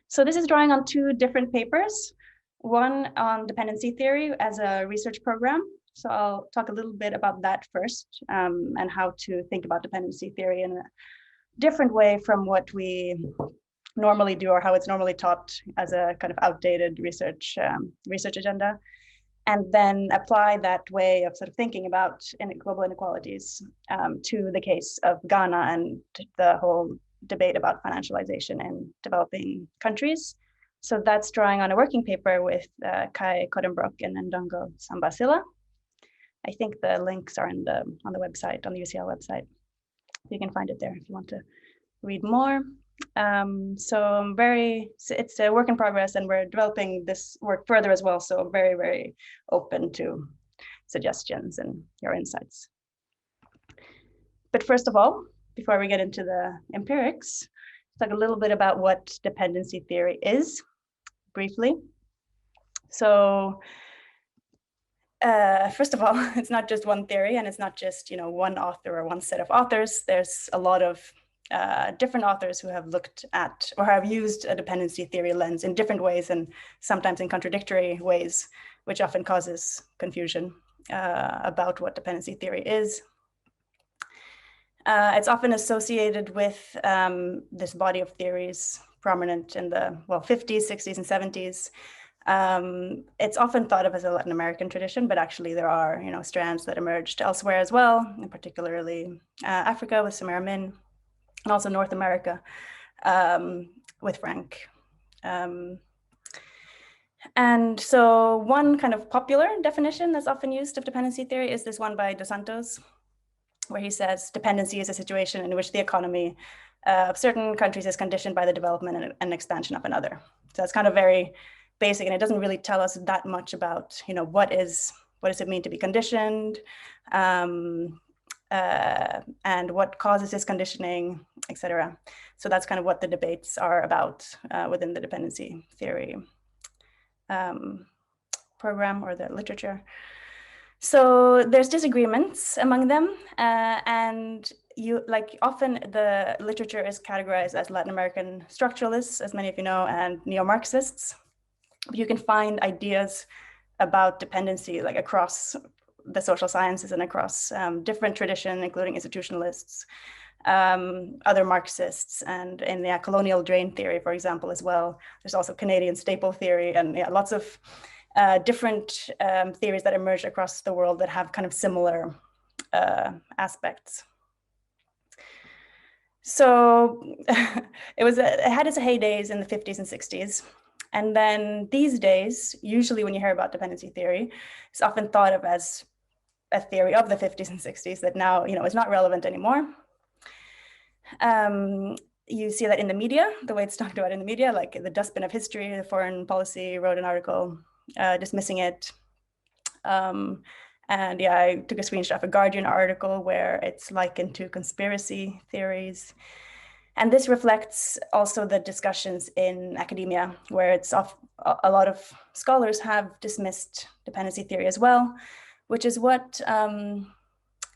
So this is drawing on two different papers, one on dependency theory as a research program. So I'll talk a little bit about that first, and how to think about dependency theory in a different way from what we normally do, or how it's normally taught as a kind of outdated research agenda, and then apply that way of sort of thinking about global inequalities to the case of Ghana and the whole debate about financialization in developing countries. So that's drawing on a working paper with Kai Kodenbrock and Ndongo Sambasila. I think the links are on the website, on the UCL website. You can find it there if you want to read more. So it's a work in progress, and we're developing this work further as well. So very, very open to suggestions and your insights. But first of all, before we get into the empirics, talk a little bit about what dependency theory is, briefly. So first of all, it's not just one theory, and it's not just one author or one set of authors. There's a lot of different authors who have looked at or have used a dependency theory lens in different ways, and sometimes in contradictory ways, which often causes confusion about what dependency theory is. It's often associated with this body of theories prominent in the 50s, 60s, and 70s. It's often thought of as a Latin American tradition, but actually there are strands that emerged elsewhere as well, and particularly Africa with Samira Min, and also North America with Frank. And so one kind of popular definition that's often used of dependency theory is this one by Dos Santos, where he says dependency is a situation in which the economy of certain countries is conditioned by the development and expansion of another. So it's kind of very basic, and it doesn't really tell us that much about what does it mean to be conditioned, and what causes this conditioning, etc. So that's kind of what the debates are about within the dependency theory program or the literature. So there's disagreements among them, and often the literature is categorized as Latin American structuralists, as many of you know, and neo-Marxists. You can find ideas about dependency across the social sciences and across different traditions, including institutionalists, other Marxists, and in the colonial drain theory, for example, as well. There's also Canadian staple theory, and lots of different theories that emerge across the world that have kind of similar aspects. So it had its heydays in the 50s and 60s. And then these days, usually when you hear about dependency theory, it's often thought of as a theory of the 50s and 60s that now is not relevant anymore. You see that in the media, the way it's talked about in the media, like the Dustbin of History, the Foreign Policy wrote an article dismissing it. And yeah, I took a screenshot of a Guardian article where it's likened to conspiracy theories. And this reflects also the discussions in academia, where a lot of scholars have dismissed dependency theory as well, which is what kind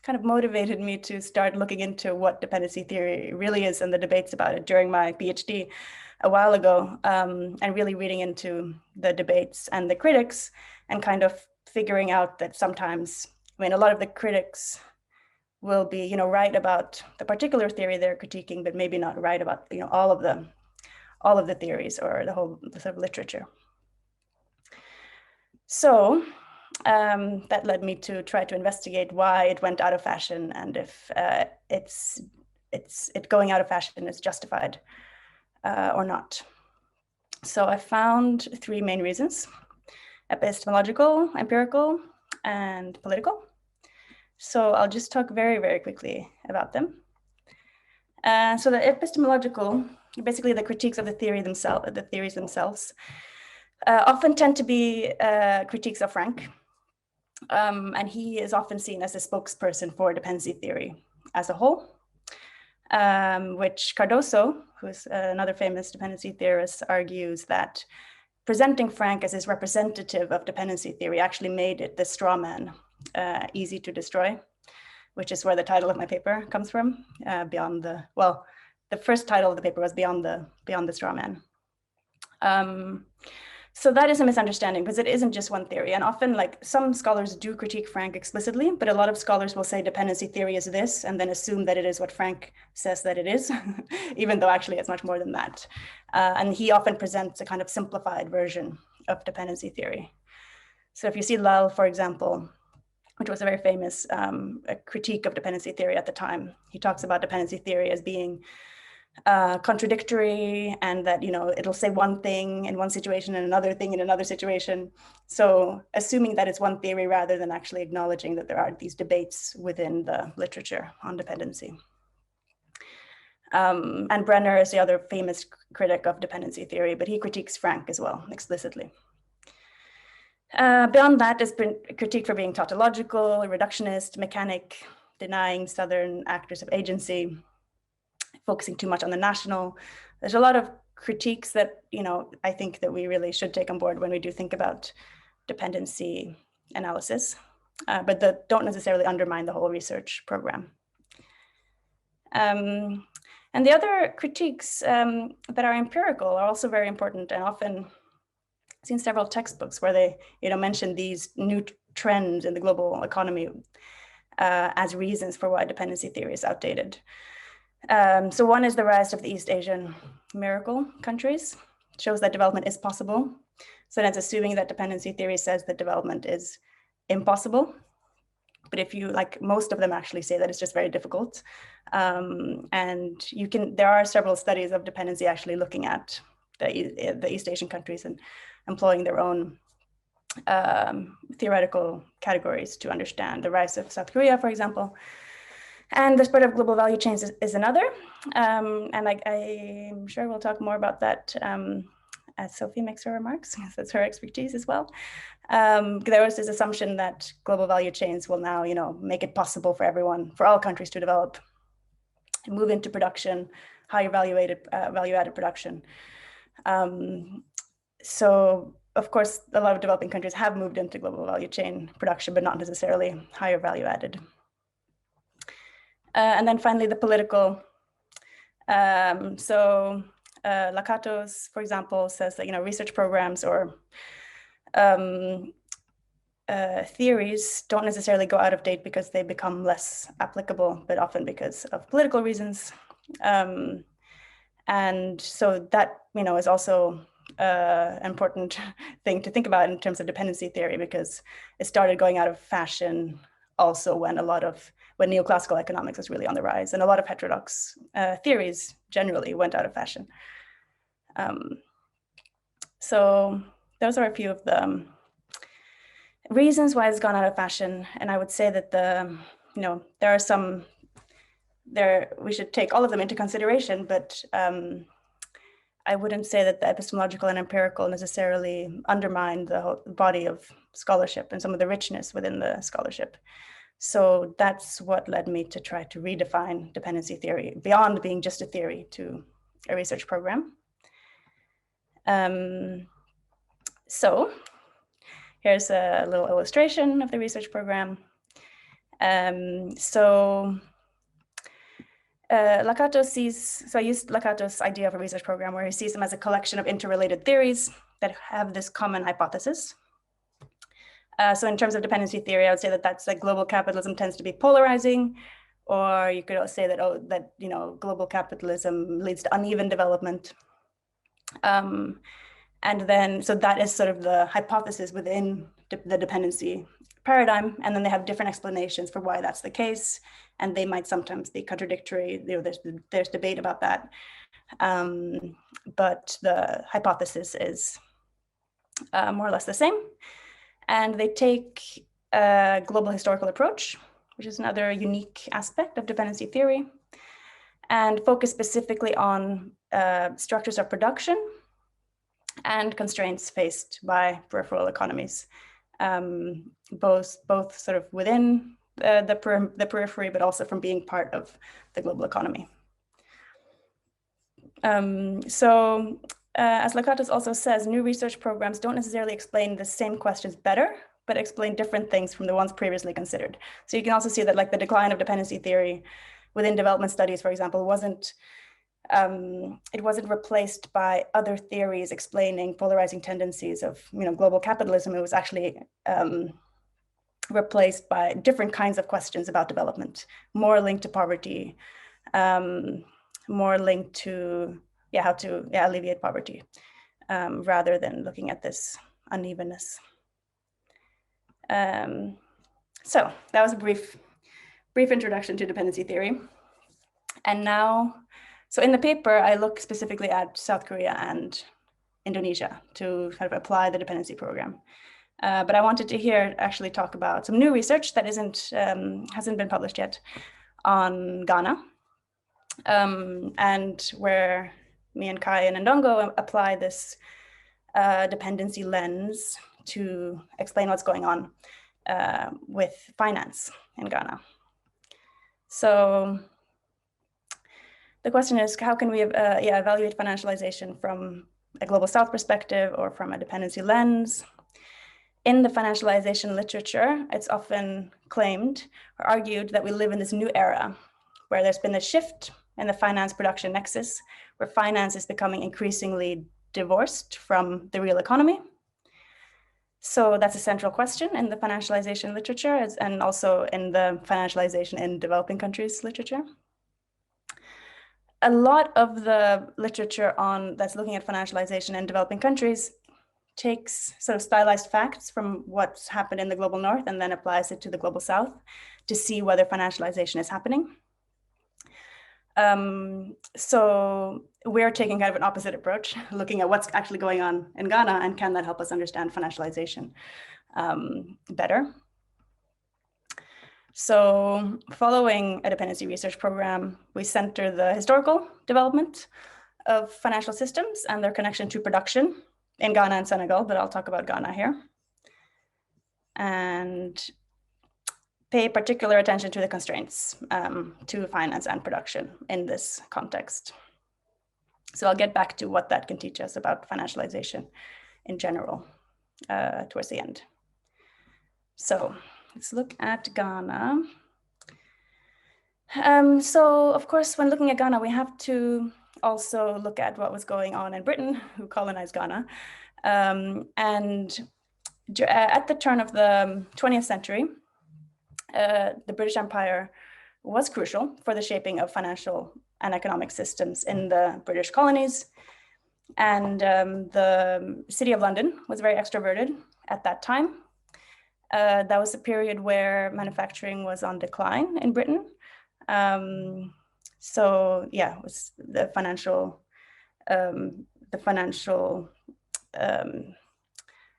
of motivated me to start looking into what dependency theory really is and the debates about it during my PhD a while ago, and really reading into the debates and the critics, and kind of figuring out that sometimes, a lot of the critics will be, right about the particular theory they're critiquing, but maybe not right about, all of the theories or the whole sort of literature. So that led me to try to investigate why it went out of fashion, and if it going out of fashion is justified or not. So I found three main reasons: epistemological, empirical, and political. So I'll just talk very, very quickly about them. So the epistemological, basically the critiques of the theories themselves, often tend to be critiques of Frank. And he is often seen as a spokesperson for dependency theory as a whole, which Cardoso, who's another famous dependency theorist, argues that presenting Frank as his representative of dependency theory actually made it the straw man easy to destroy, which is where the title of my paper comes from. The first title of the paper was Beyond the Straw Man. So that is a misunderstanding because it isn't just one theory. And often like some scholars do critique Frank explicitly, but a lot of scholars will say dependency theory is this and then assume that it is what Frank says that it is, even though actually it's much more than that. And he often presents a kind of simplified version of dependency theory. So if you see Lal, for example, which was a very famous a critique of dependency theory at the time, he talks about dependency theory as being contradictory, and that, you know, it'll say one thing in one situation and another thing in another situation. So assuming that it's one theory rather than actually acknowledging that there are these debates within the literature on dependency. And Brenner is the other famous critic of dependency theory, but he critiques Frank as well explicitly. Beyond that, has been critique for being tautological, reductionist, mechanic, denying Southern actors of agency, focusing too much on the national. There's a lot of critiques that, you know, I think that we really should take on board when we do think about dependency analysis, but that don't necessarily undermine the whole research program. And the other critiques that are empirical are also very important, and often seen several textbooks where they, you know, mention these new trends in the global economy as reasons for why dependency theory is outdated. So one is the rise of the East Asian miracle countries. It shows that development is possible. So that's assuming that dependency theory says that development is impossible. But if you, like, most of them actually say that it's just very difficult. And you can, there are several studies of dependency actually looking at the East Asian countries and employing their own theoretical categories to understand the rise of South Korea, for example. And the spread of global value chains is another. And I'm sure we'll talk more about that as Sophie makes her remarks, because that's her expertise as well. There was this assumption that global value chains will now, you know, make it possible for everyone, for all countries to develop and move into production, higher value-added production. So, of course, a lot of developing countries have moved into global value chain production, but not necessarily higher value-added. And then finally, the political. Lakatos, for example, says that, you know, research programs or theories don't necessarily go out of date because they become less applicable, but often because of political reasons. And so that, you know, is also an important thing to think about in terms of dependency theory, because it started going out of fashion also when when neoclassical economics was really on the rise, and a lot of heterodox theories generally went out of fashion. So those are a few of the reasons why it's gone out of fashion. And I would say that there are some we should take all of them into consideration, but I wouldn't say that the epistemological and empirical necessarily undermine the whole body of scholarship and some of the richness within the scholarship. So that's what led me to try to redefine dependency theory beyond being just a theory to a research program. So here's a little illustration of the research program. Lakatos sees, so I used Lakatos' idea of a research program where he sees them as a collection of interrelated theories that have this common hypothesis. So in terms of dependency theory, I would say that that's like global capitalism tends to be polarizing, or you could say that, global capitalism leads to uneven development. And then, so that is sort of the hypothesis within the dependency paradigm. And then they have different explanations for why that's the case. And they might sometimes be contradictory. There's debate about that. But the hypothesis is more or less the same. And they take a global historical approach, which is another unique aspect of dependency theory, and focus specifically on structures of production and constraints faced by peripheral economies, both sort of within the periphery, but also from being part of the global economy. As Lakatos also says, new research programs don't necessarily explain the same questions better, but explain different things from the ones previously considered. So you can also see that, like, the decline of dependency theory within development studies, for example, wasn't it wasn't replaced by other theories explaining polarizing tendencies of global capitalism. It was actually replaced by different kinds of questions about development, more linked to poverty, more linked to how to alleviate poverty, rather than looking at this unevenness. So that was a brief introduction to dependency theory. And now, so in the paper, I look specifically at South Korea and Indonesia to kind of apply the dependency program. But I wanted to here actually talk about some new research that hasn't been published yet on Ghana, and where me and Kai and Ndongo apply this dependency lens to explain what's going on with finance in Ghana. So the question is, how can we evaluate financialization from a global South perspective or from a dependency lens? In the financialization literature, it's often claimed or argued that we live in this new era where there's been a shift in the finance production nexus, where finance is becoming increasingly divorced from the real economy. So that's a central question in the financialization literature, and also in the financialization in developing countries literature. A lot of the literature that's looking at financialization in developing countries takes sort of stylized facts from what's happened in the global north and then applies it to the global south to see whether financialization is happening. So we're taking kind of an opposite approach, looking at what's actually going on in Ghana and can that help us understand financialization better. So following a dependency research program, we center the historical development of financial systems and their connection to production in Ghana and Senegal, but I'll talk about Ghana here. And pay particular attention to the constraints to finance and production in this context. So I'll get back to what that can teach us about financialization in general towards the end. So let's look at Ghana. So of course, when looking at Ghana, we have to also look at what was going on in Britain, who colonized Ghana. And at the turn of the 20th century, the British Empire was crucial for the shaping of financial and economic systems in the British colonies. And the City of London was very extroverted at that time. That was a period where manufacturing was on decline in Britain. So yeah, it was the financial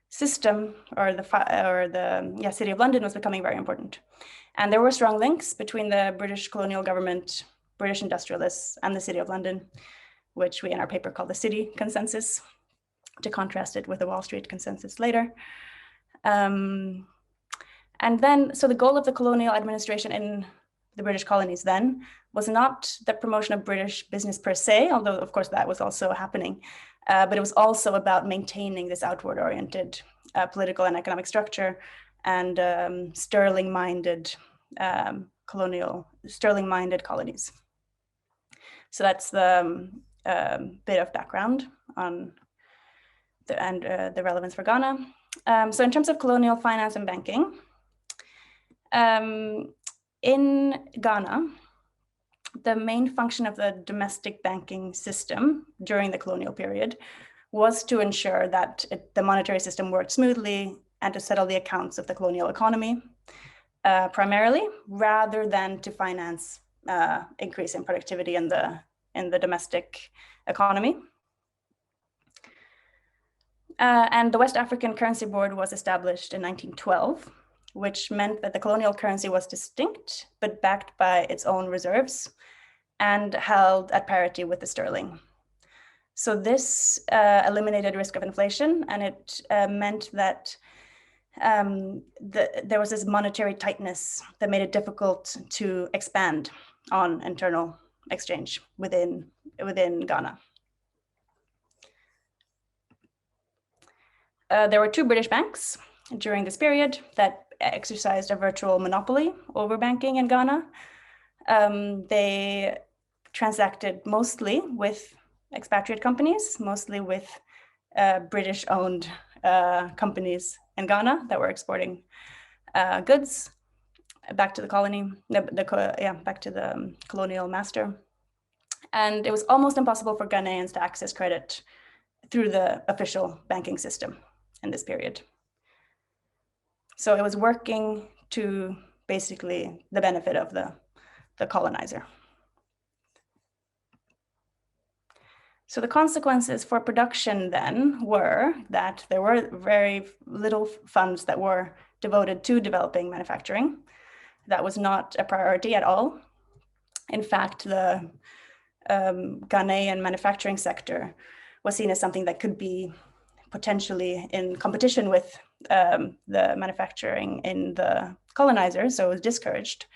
system or the City of London was becoming very important. And there were strong links between the British colonial government, British industrialists, and the City of London, which we in our paper call the City Consensus, to contrast it with the Wall Street Consensus later. And then, so the goal of the colonial administration in the British colonies then was not the promotion of British business per se, although of course that was also happening, but it was also about maintaining this outward-oriented political and economic structure and sterling-minded colonies. So that's the bit of background on the relevance for Ghana. So in terms of colonial finance and banking, in Ghana, the main function of the domestic banking system during the colonial period was to ensure that the monetary system worked smoothly and to settle the accounts of the colonial economy primarily, rather than to finance increase in productivity in the domestic economy. And the West African Currency Board was established in 1912, which meant that the colonial currency was distinct, but backed by its own reserves and held at parity with the sterling. So this eliminated risk of inflation, and it meant that there was this monetary tightness that made it difficult to expand on internal exchange within Ghana. There were two British banks during this period that exercised a virtual monopoly over banking in Ghana. They transacted mostly with expatriate companies, mostly with British-owned companies in Ghana that were exporting goods back to the colony, back to the colonial master. And it was almost impossible for Ghanaians to access credit through the official banking system in this period. So it was working to basically the benefit of the colonizer. So the consequences for production then were that there were very little funds that were devoted to developing manufacturing. That was not a priority at all. In fact, the Ghanaian manufacturing sector was seen as something that could be potentially in competition with the manufacturing in the colonizers, so it was discouraged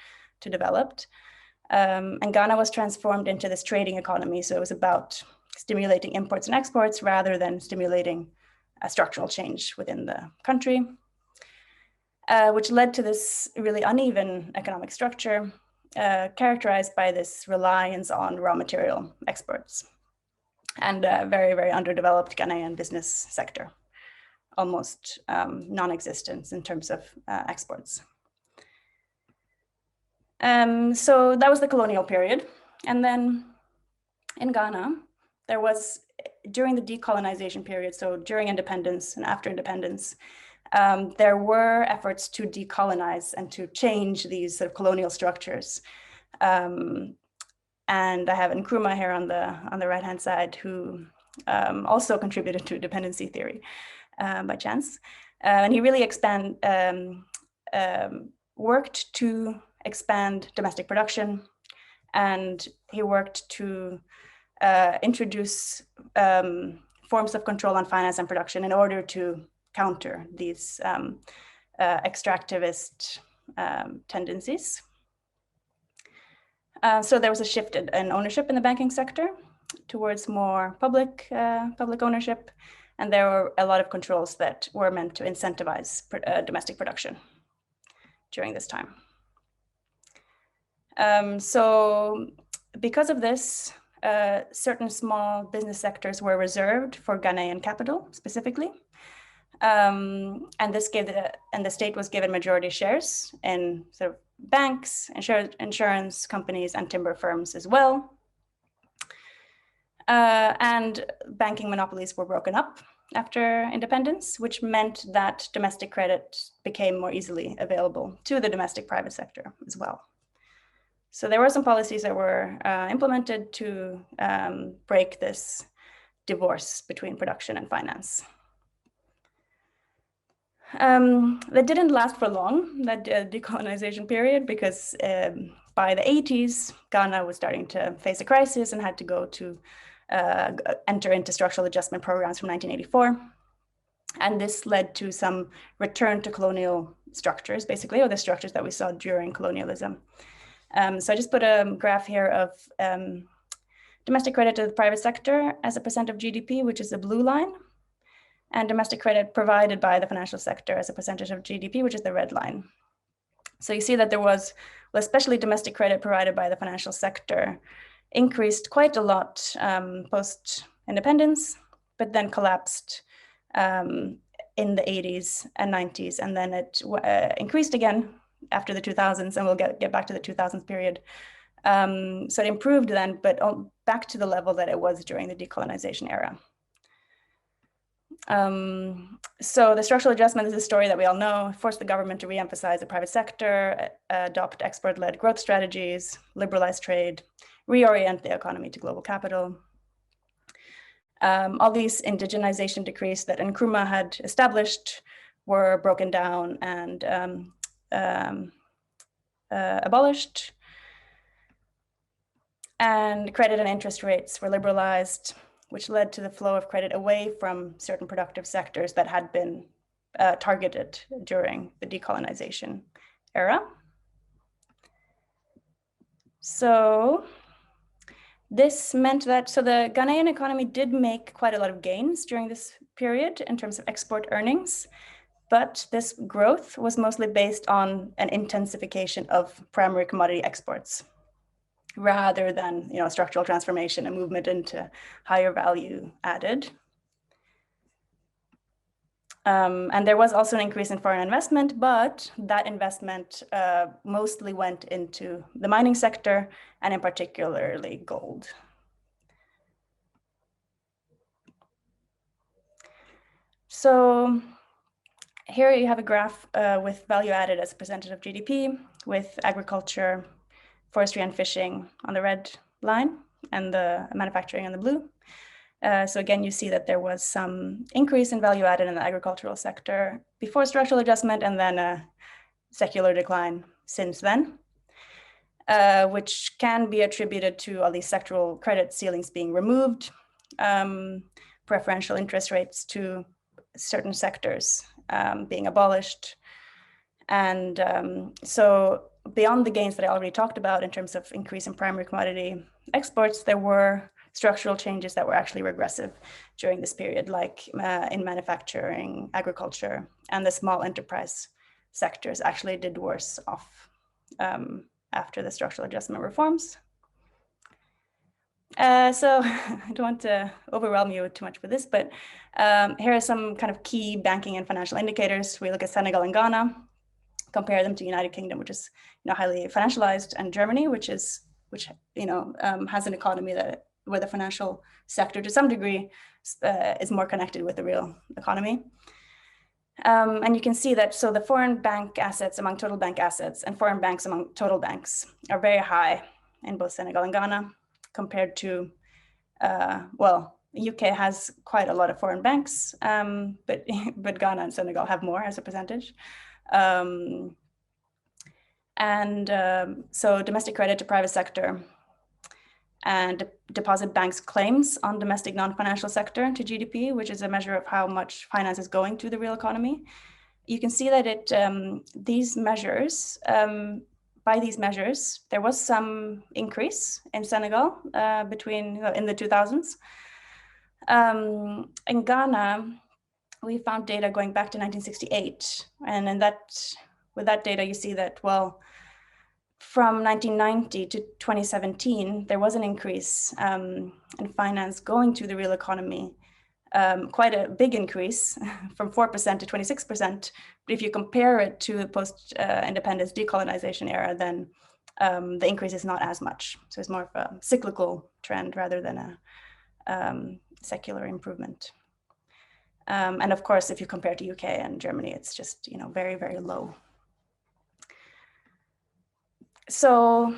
to develop. And Ghana was transformed into this trading economy, so it was about stimulating imports and exports rather than stimulating a structural change within the country, which led to this really uneven economic structure characterized by this reliance on raw material exports and a very, very underdeveloped Ghanaian business sector, almost non-existent in terms of exports. So that was the colonial period. And then in Ghana, there was, during the decolonization period, so during independence and after independence, there were efforts to decolonize and to change these sort of colonial structures. And I have Nkrumah here on the right-hand side, who also contributed to dependency theory by chance. And he really worked to expand domestic production, and he worked to introduce forms of control on finance and production in order to counter these extractivist tendencies. So there was a shift in ownership in the banking sector towards more public ownership, and there were a lot of controls that were meant to incentivize domestic production during this time. So because of this, certain small business sectors were reserved for Ghanaian capital specifically. And the state was given majority shares in sort of banks, insurance companies, and timber firms as well. And banking monopolies were broken up after independence, which meant that domestic credit became more easily available to the domestic private sector as well. So there were some policies that were implemented to break this divorce between production and finance. That didn't last for long, that decolonization period, because by the 80s, Ghana was starting to face a crisis and had to go to enter into structural adjustment programs from 1984. And this led to some return to colonial structures, basically, or the structures that we saw during colonialism. So I just put a graph here of domestic credit to the private sector as a percent of GDP, which is the blue line, and domestic credit provided by the financial sector as a percentage of GDP, which is the red line. So you see that there was, well, especially domestic credit provided by the financial sector increased quite a lot post-independence, but then collapsed in the 80s and 90s, and then it increased again after the 2000s, and we'll get back to the 2000s period. So it improved then, but back to the level that it was during the decolonization era. So the structural adjustment is a story that we all know, forced the government to re-emphasize the private sector, adopt export-led growth strategies, liberalize trade, reorient the economy to global capital. All these indigenization decrees that Nkrumah had established were broken down and abolished, and credit and interest rates were liberalized, which led to the flow of credit away from certain productive sectors that had been targeted during the decolonization era. So this meant that, so the Ghanaian economy did make quite a lot of gains during this period in terms of export earnings, but this growth was mostly based on an intensification of primary commodity exports, rather than structural transformation and movement into higher value added. And there was also an increase in foreign investment, but that investment mostly went into the mining sector and in particularly gold. So here you have a graph with value added as a percentage of GDP, with agriculture, forestry and fishing on the red line and the manufacturing in the blue. So again, you see that there was some increase in value added in the agricultural sector before structural adjustment, and then a secular decline since then, which can be attributed to all these sectoral credit ceilings being removed, preferential interest rates to certain sectors being abolished. And so beyond the gains that I already talked about in terms of increase in primary commodity exports, there were structural changes that were actually regressive during this period, like in manufacturing, agriculture, and the small enterprise sectors actually did worse off after the structural adjustment reforms. So I don't want to overwhelm you too much with this, but here are some kind of key banking and financial indicators. We look at Senegal and Ghana, compare them to United Kingdom, which is highly financialized, and Germany, which has an economy where the financial sector to some degree is more connected with the real economy. And you can see that, so the foreign bank assets among total bank assets and foreign banks among total banks are very high in both Senegal and Ghana compared to, UK has quite a lot of foreign banks, but Ghana and Senegal have more as a percentage. So domestic credit to private sector and deposit banks' claims on domestic non-financial sector to GDP, which is a measure of how much finance is going to the real economy. You can see that by these measures, there was some increase in Senegal in the 2000s. In Ghana, we found data going back to 1968, and with that data, you see that, from 1990 to 2017, there was an increase in finance going to the real economy, quite a big increase from 4% to 26%. But if you compare it to the post-independence decolonization era, then the increase is not as much. So it's more of a cyclical trend rather than a secular improvement. And of course, if you compare to UK and Germany, it's just very, very low. So,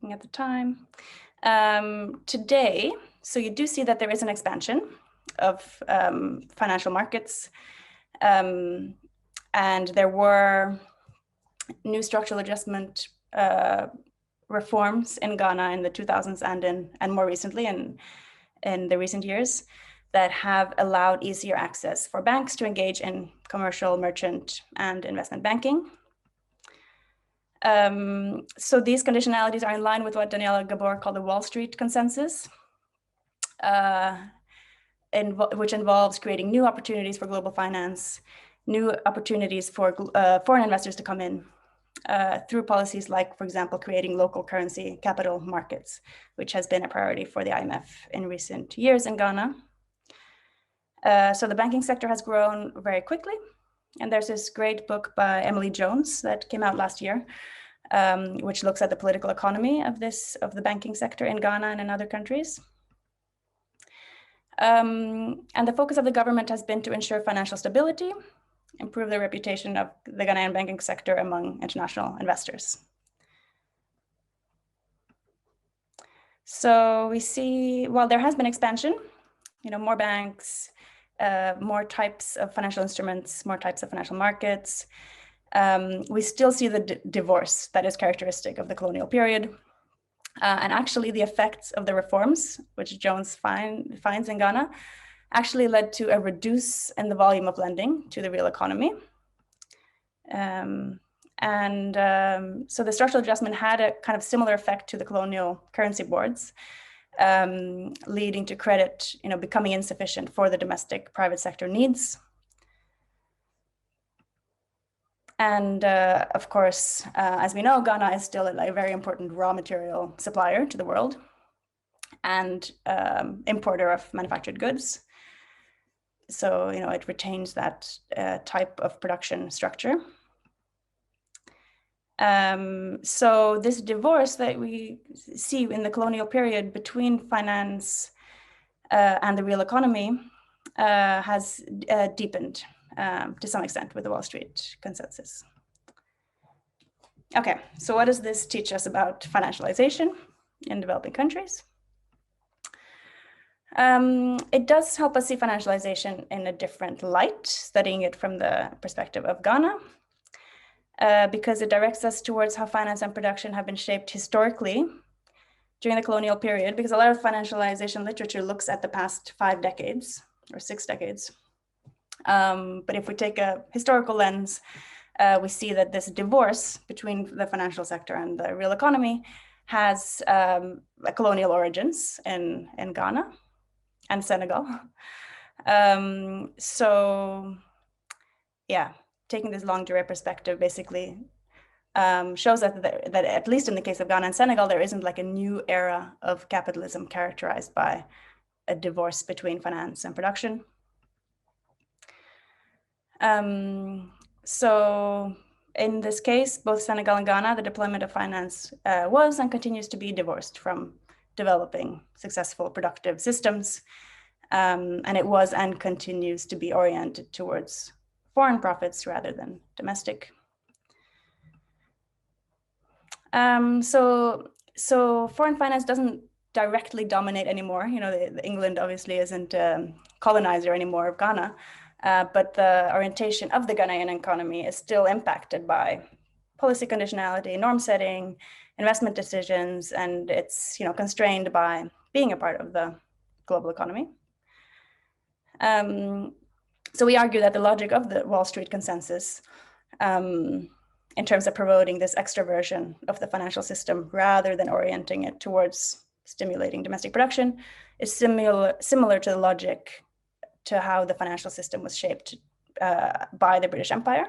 looking at the time, today, so you do see that there is an expansion of financial markets, and there were new structural adjustment reforms in Ghana in the 2000s and more recently in the recent years that have allowed easier access for banks to engage in commercial, merchant, and investment banking. So these conditionalities are in line with what Daniela Gabor called the Wall Street consensus, which involves creating new opportunities for global finance, new opportunities for foreign investors to come in through policies like, for example, creating local currency capital markets, which has been a priority for the IMF in recent years in Ghana. So the banking sector has grown very quickly. And there's this great book by Emily Jones that came out last year, which looks at the political economy of the banking sector in Ghana and in other countries. And the focus of the government has been to ensure financial stability, improve the reputation of the Ghanaian banking sector among international investors. So we see, while there has been expansion, more banks, more types of financial instruments, more types of financial markets, we still see the divorce that is characteristic of the colonial period. And actually the effects of the reforms, which Jones finds in Ghana, actually led to a reduce in the volume of lending to the real economy. So the structural adjustment had a kind of similar effect to the colonial currency boards, leading to credit, becoming insufficient for the domestic private sector needs. And of course, as we know, Ghana is still a very important raw material supplier to the world and importer of manufactured goods. So, you know, it retains that type of production structure. So this divorce that we see in the colonial period between finance and the real economy has deepened to some extent with the Wall Street consensus. Okay, so what does this teach us about financialization in developing countries? It does help us see financialization in a different light, studying it from the perspective of Ghana, because it directs us towards how finance and production have been shaped historically during the colonial period, because a lot of financialization literature looks at the past 5 decades or 6 decades. But if we take a historical lens, we see that this divorce between the financial sector and the real economy has colonial origins in Ghana and Senegal. So yeah, taking this long durée perspective basically shows that at least in the case of Ghana and Senegal, there isn't like a new era of capitalism characterized by a divorce between finance and production. So in this case, both Senegal and Ghana, the deployment of finance was and continues to be divorced from developing successful productive systems. And it was and continues to be oriented towards foreign profits rather than domestic. So foreign finance doesn't directly dominate anymore. You know, England obviously isn't a colonizer anymore of Ghana, but the orientation of the Ghanaian economy is still impacted by policy conditionality, norm setting, investment decisions, and it's, you know, constrained by being a part of the global economy. So we argue that the logic of the Wall Street consensus in terms of promoting this extraversion of the financial system rather than orienting it towards stimulating domestic production is similar to the logic to how the financial system was shaped by the British Empire.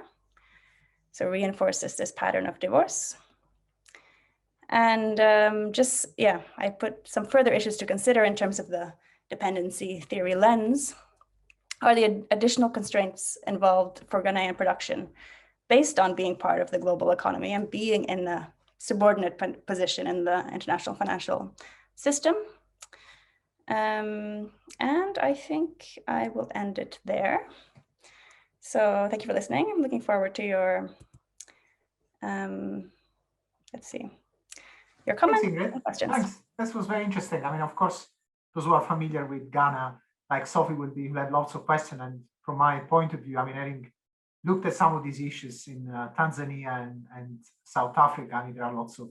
So reinforces this pattern of divorce. And I put some further issues to consider in terms of the dependency theory lens are the additional constraints involved for Ghanaian production based on being part of the global economy and being in a subordinate position in the international financial system. And I think I will end it there. So thank you for listening. I'm looking forward to your, your comments and questions. Thanks. This was very interesting. I mean, of course, those who are familiar with Ghana, like Sophie, will have lots of questions. And from my point of view, I mean, having looked at some of these issues in Tanzania and South Africa, I mean, there are lots of,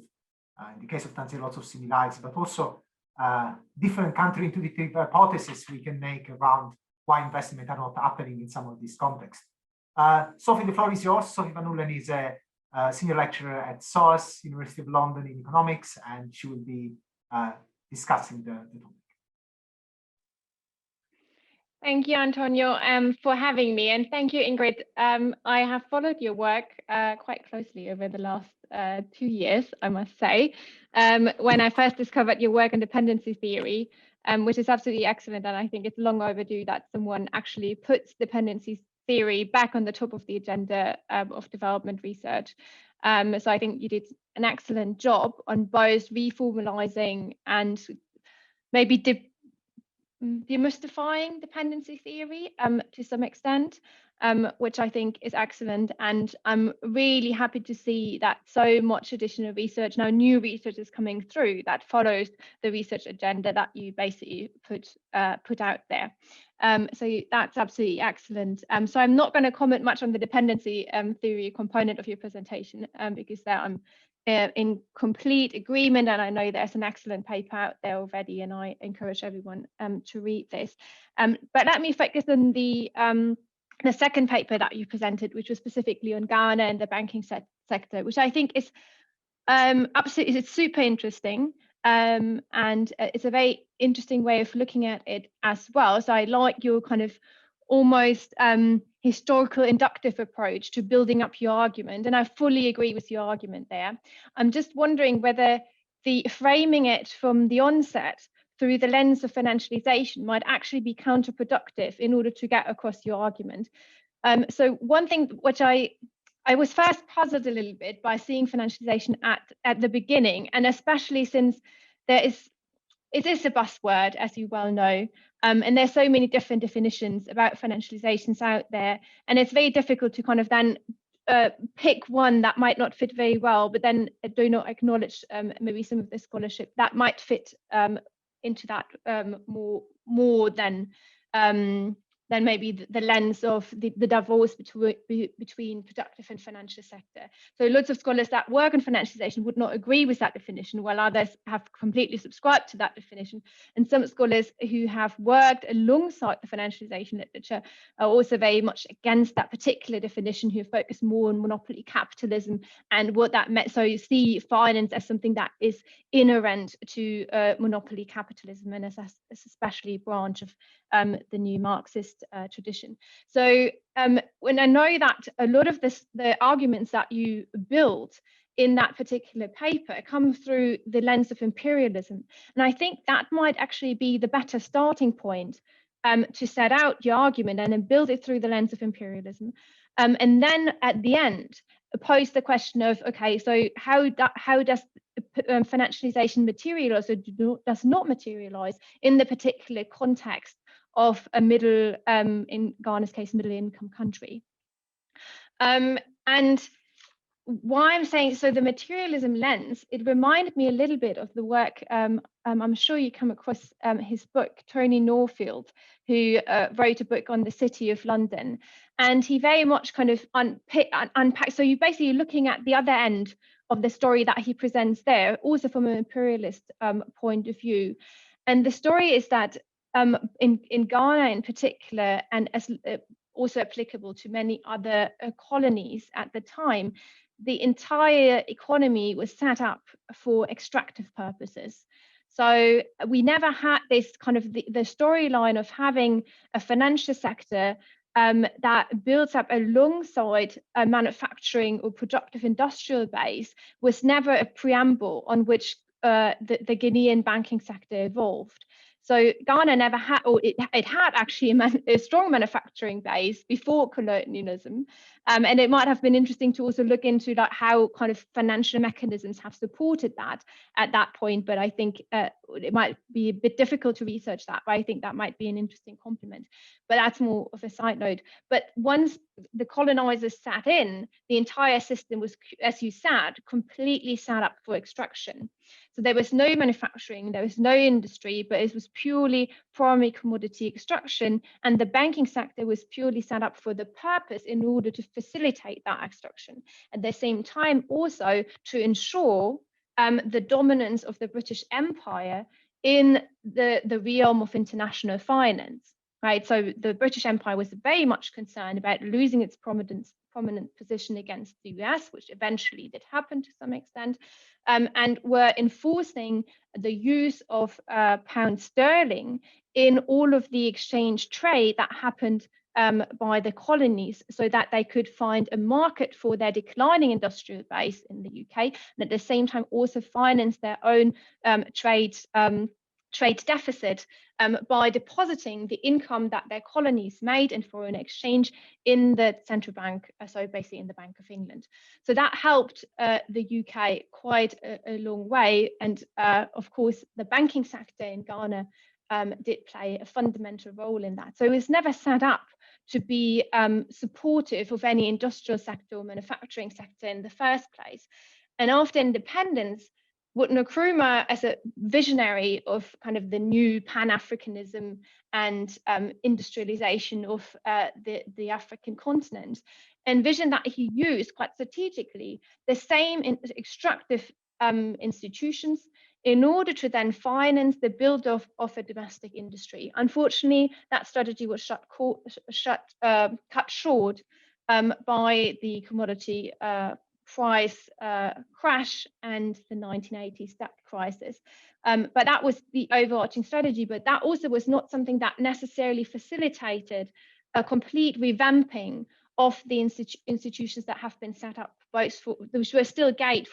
in the case of Tanzania, lots of similarities, but also different counterintuitive hypotheses we can make around why investment are not happening in some of these contexts. Sophie, the floor is yours. Sophie Van Huellen is a senior lecturer at SOAS, University of London in economics, and she will be discussing the topic. Thank you, Antonio, for having me, and thank you, Ingrid. I have followed your work quite closely over the last 2 years, I must say. When I first discovered your work on dependency theory, which is absolutely excellent, and I think it's long overdue that someone actually puts dependency theory back on the top of the agenda of development research. So I think you did an excellent job on both reformalizing and maybe demystifying dependency theory to some extent, which I think is excellent. And I'm really happy to see that so much additional research, now new research is coming through that follows the research agenda that you basically put out there. So that's absolutely excellent. So I'm not going to comment much on the dependency theory component of your presentation because there I'm in complete agreement, and I know there's an excellent paper out there already, and I encourage everyone to read this. But let me focus on the second paper that you presented, which was specifically on Ghana and the banking sector, which I think is absolutely, it's super interesting. And it's a very interesting way of looking at it as well. So I like your kind of almost historical inductive approach to building up your argument. And I fully agree with your argument there. I'm just wondering whether the framing it from the onset through the lens of financialization might actually be counterproductive in order to get across your argument. So one thing which I was first puzzled a little bit by seeing financialization at the beginning, and especially since it is a buzzword, as you well know, and there's so many different definitions about financializations out there, and it's very difficult to kind of then pick one that might not fit very well, but then do not acknowledge maybe some of the scholarship that might fit into that more than maybe the lens of the divorce between productive and financial sector. So lots of scholars that work on financialization would not agree with that definition, while others have completely subscribed to that definition. And some scholars who have worked alongside the financialization literature are also very much against that particular definition, who focus more on monopoly capitalism and what that meant. So you see finance as something that is inherent to monopoly capitalism, and as especially a branch of the new Marxist tradition. So when I know that a lot of the arguments that you build in that particular paper come through the lens of imperialism, and I think that might actually be the better starting point to set out your argument and then build it through the lens of imperialism, and then at the end pose the question of, okay, so how does financialization materialize or does not materialize in the particular context of a middle, in Ghana's case, middle income country. And why I'm saying, so the materialism lens, it reminded me a little bit of the work, I'm sure you come across his book, Tony Norfield, who wrote a book on the City of London. And he very much kind of unpacked, so you're basically looking at the other end of the story that he presents there, also from an imperialist point of view. And the story is that in Ghana in particular, and as also applicable to many other colonies at the time, the entire economy was set up for extractive purposes. So we never had this kind of the storyline of having a financial sector that builds up alongside a manufacturing or productive industrial base was never a preamble on which the Ghanaian banking sector evolved. So Ghana never had, or it had actually a strong manufacturing base before colonialism, and it might have been interesting to also look into like how kind of financial mechanisms have supported that at that point. But I think it might be a bit difficult to research that, but I think that might be an interesting complement. But that's more of a side note. But once the colonizers sat in, the entire system was, as you said, completely set up for extraction. So there was no manufacturing, there was no industry, but it was purely primary commodity extraction, and the banking sector was purely set up for the purpose in order to facilitate that extraction. At the same time, also to ensure the dominance of the British Empire in the realm of international finance. Right, so the British Empire was very much concerned about losing its prominent position against the US, which eventually did happen to some extent, and were enforcing the use of pound sterling in all of the exchange trade that happened by the colonies, so that they could find a market for their declining industrial base in the UK, and at the same time also finance their own trade deficit by depositing the income that their colonies made in foreign exchange in the central bank, so basically in the Bank of England. So that helped the UK quite a long way. And of course, the banking sector in Ghana did play a fundamental role in that. So it was never set up to be supportive of any industrial sector or manufacturing sector in the first place. And after independence, what Nkrumah, as a visionary of kind of the new Pan-Africanism and industrialization of the African continent, envisioned that he used quite strategically the same extractive institutions in order to then finance the build-up of a domestic industry. Unfortunately, that strategy was cut short by the commodity price crash and the 1980s debt crisis. But that was the overarching strategy, but that also was not something that necessarily facilitated a complete revamping of the institutions that have been set up, both for which were still geared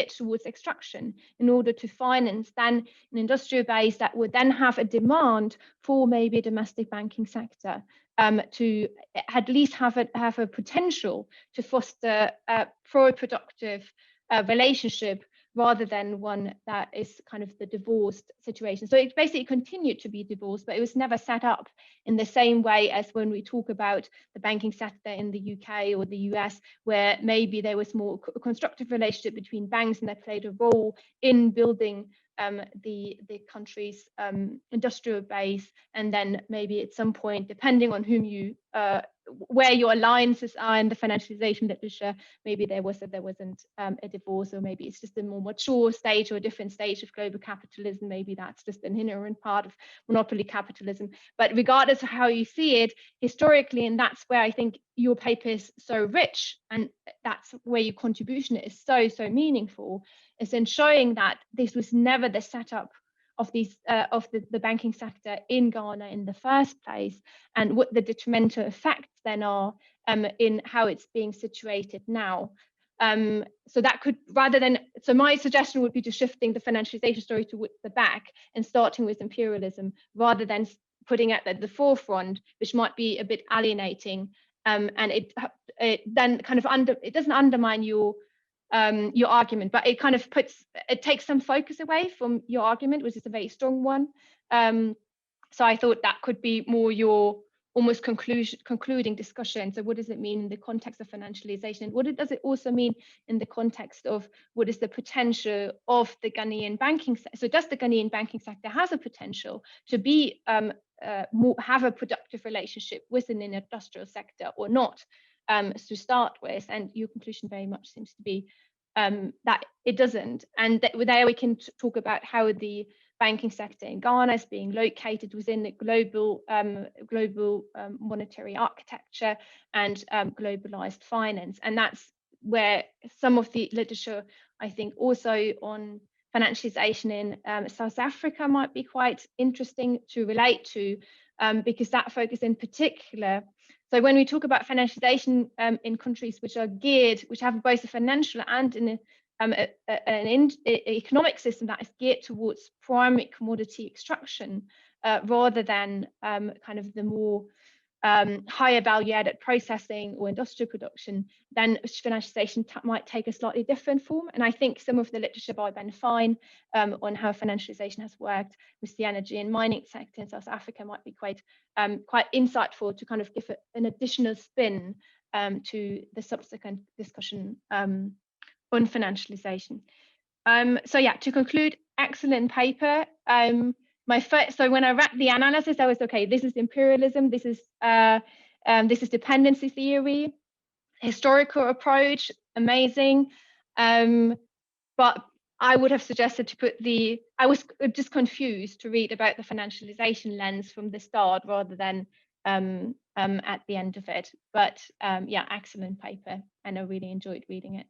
towards extraction, in order to finance then an industrial base that would then have a demand for maybe a domestic banking sector, to at least have a potential to foster a pro-productive relationship, rather than one that is kind of the divorced situation. So it basically continued to be divorced, but it was never set up in the same way as when we talk about the banking sector in the UK or the US, where maybe there was more constructive relationship between banks, and they played a role in building the country's industrial base, and then maybe at some point, depending on whom you where your alliances are in the financialization literature, maybe there wasn't a divorce, or maybe it's just a more mature stage or a different stage of global capitalism. Maybe that's just an inherent part of monopoly capitalism. But regardless of how you see it historically, and that's where I think your paper is so rich, and that's where your contribution is so meaningful, is in showing that this was never the setup of these of the banking sector in Ghana in the first place, and what the detrimental effects then are in how it's being situated now. So that could, rather than, so my suggestion would be to shifting the financialization story to the back and starting with imperialism, rather than putting it at the forefront, which might be a bit alienating, and it then kind of it doesn't undermine your argument, but it kind of takes some focus away from your argument, which is a very strong one. So I thought that could be more your almost concluding discussion. So what does it mean in the context of financialization? And what does it also mean in the context of what is the potential of the Ghanaian banking sector? So does the Ghanaian banking sector has a potential to be have a productive relationship with an industrial sector or not, to start with? And your conclusion very much seems to be that it doesn't. And there we can talk about how the banking sector in Ghana is being located within the global monetary architecture and globalized finance. And that's where some of the literature, I think, also on financialization in South Africa might be quite interesting to relate to, because that focus in particular. So when we talk about financialization in countries which are geared, which have both a financial and an economic system that is geared towards primary commodity extraction, rather than kind of the more higher value added processing or industrial production, then financialization might take a slightly different form. And I think some of the literature by Ben Fine on how financialization has worked with the energy and mining sector in South Africa might be quite insightful to kind of give an additional spin to the subsequent discussion on financialization. So yeah, to conclude, excellent paper. So when I read the analysis, I was okay. This is imperialism. This is dependency theory, historical approach, amazing. But I would have suggested to put I was just confused to read about the financialization lens from the start rather than at the end of it. But yeah, excellent paper, and I really enjoyed reading it.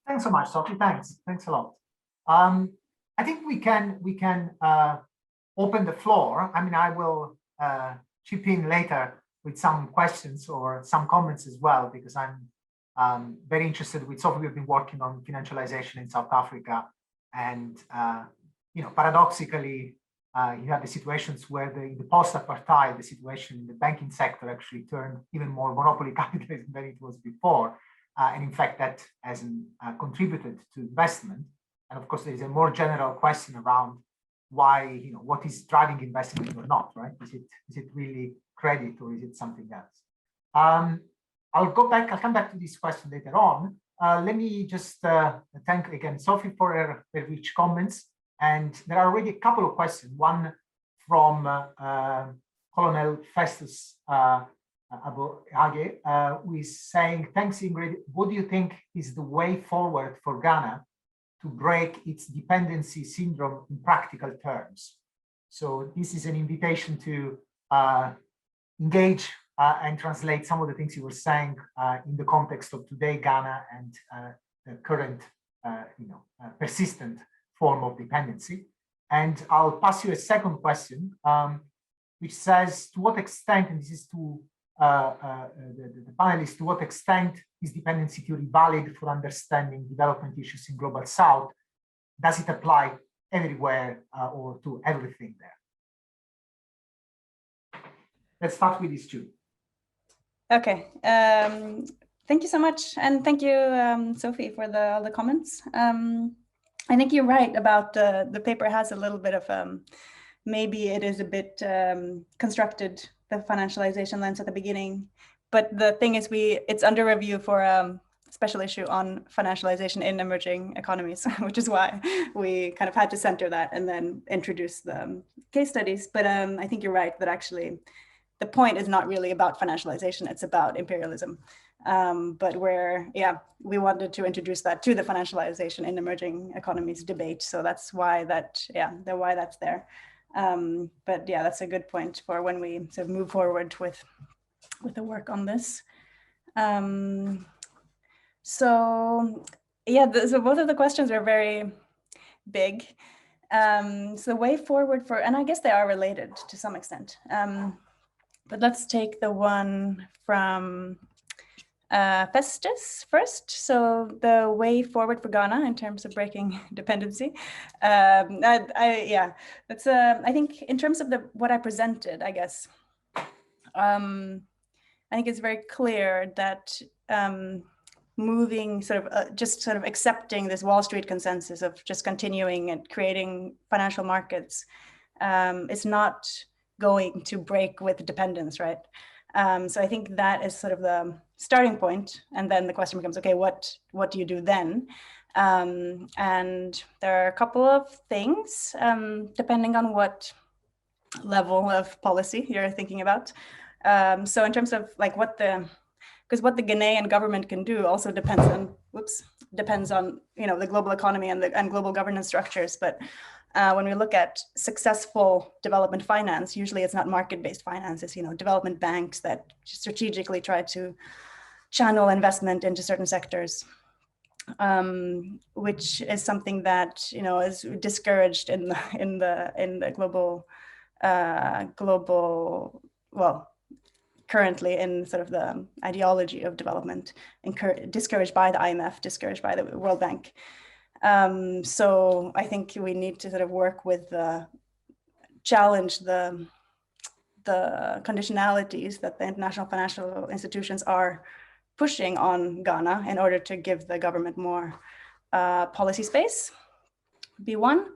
Thanks so much, Sophie. Thanks a lot. I think we can open the floor. I mean, I will chip in later with some questions or some comments as well, because I'm very interested with Sophie. We've been working on financialization in South Africa, and paradoxically, you have the situations where in the post-apartheid, the situation in the banking sector actually turned even more monopoly capitalism than it was before, and in fact that hasn't contributed to investment. And of course, there is a more general question around why, what is driving investment or not, right? Is it really credit, or is it something else? I'll come back to this question later on. Let me just thank again Sophie for her rich comments. And there are already a couple of questions. One from Colonel Festus Abu-Hage, who is saying, thanks, Ingrid. What do you think is the way forward for Ghana to break its dependency syndrome in practical terms? So this is an invitation to engage and translate some of the things you were saying in the context of today Ghana and the current, persistent form of dependency. And I'll pass you a second question, which says to what extent, and this is to the panelists, to what extent is dependency theory valid for understanding development issues in Global South? Does it apply everywhere or to everything there? Let's start with these two. Okay. Thank you so much. And thank you, Sophie, for all the comments. I think you're right about the paper has a little bit of, maybe it is a bit constructed, the financialization lens at the beginning. But the thing is, it's under review for a special issue on financialization in emerging economies, which is why we kind of had to center that and then introduce the case studies. But I think you're right that actually the point is not really about financialization, it's about imperialism. But we wanted to introduce that to the financialization in emerging economies debate. So that's why that's there. But yeah, that's a good point for when we sort of move forward with the work on this. So both of the questions are very big. So the way forward and I guess they are related to some extent. But let's take the one from Festus first. So the way forward for Ghana in terms of breaking dependency. I think in terms of what I presented, I guess, I think it's very clear that moving just accepting this Wall Street consensus of just continuing and creating financial markets is not going to break with dependence, right? So I think that is sort of the starting point, and then the question becomes, okay, what do you do then? And there are a couple of things depending on what level of policy you're thinking about. So in terms of like what the Ghanaian government can do also depends on the global economy and global governance structures. But when we look at successful development finance, usually it's not market-based finance. It's development banks that strategically try to channel investment into certain sectors, which is something that is discouraged in the global currently in sort of the ideology of development, discouraged by the IMF, discouraged by the World Bank. So I think we need to sort of work with challenge the conditionalities that the international financial institutions are pushing on Ghana in order to give the government more policy space, be one.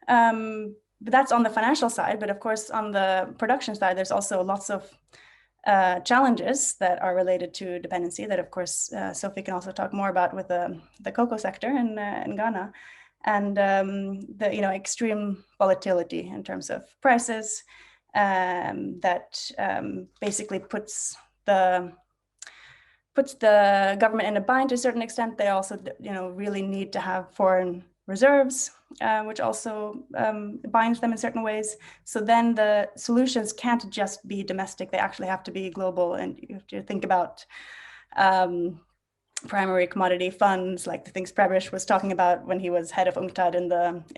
But that's on the financial side, but of course on the production side, there's also lots of challenges that are related to dependency that of course Sophie can also talk more about with the cocoa sector in Ghana, and the extreme volatility in terms of prices that basically puts the government in a bind to a certain extent. They also really need to have foreign reserves, which also binds them in certain ways. So then the solutions can't just be domestic, they actually have to be global. And you have to think about primary commodity funds, like the things Prebish was talking about when he was head of UNCTAD in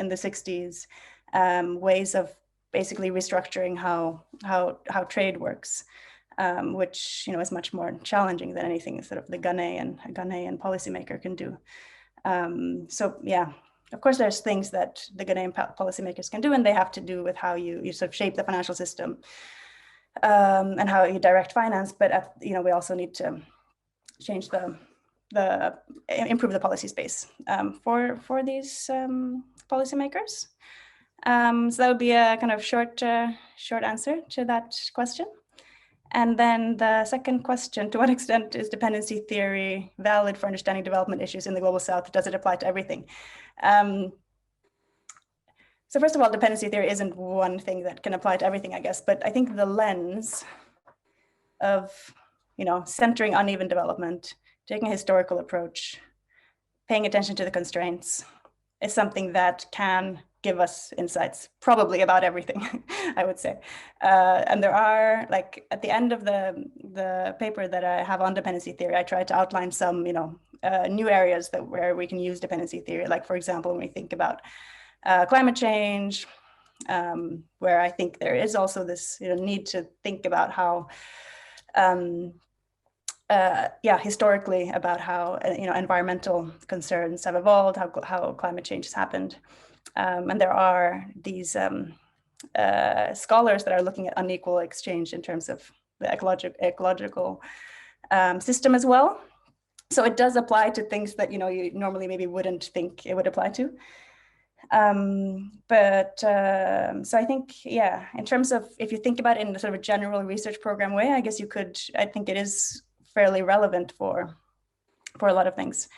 the 60s, ways of basically restructuring how trade works, which is much more challenging than anything sort of the Ghanaian policymaker can do. So yeah. Of course, there's things that the Ghanaian policymakers can do, and they have to do with how you sort of shape the financial system and how you direct finance. But we also need to change improve the policy space for these policymakers. So that would be a kind of short answer to that question. And then the second question: to what extent is dependency theory valid for understanding development issues in the Global South? Does it apply to everything? So first of all, dependency theory isn't one thing that can apply to everything, I guess, but I think the lens of, centering uneven development, taking a historical approach, paying attention to the constraints is something that can give us insights, probably about everything, I would say. And there are, like, at the end of the paper that I have on dependency theory, I tried to outline some, new areas where we can use dependency theory. Like, for example, when we think about climate change, where I think there is also this need to think about how, historically about how environmental concerns have evolved, how climate change has happened, and there are these scholars that are looking at unequal exchange in terms of the ecological system as well. So it does apply to things that you normally maybe wouldn't think it would apply to. So I think, in terms of, if you think about it in sort of a general research program way, I guess I think it is fairly relevant for a lot of things.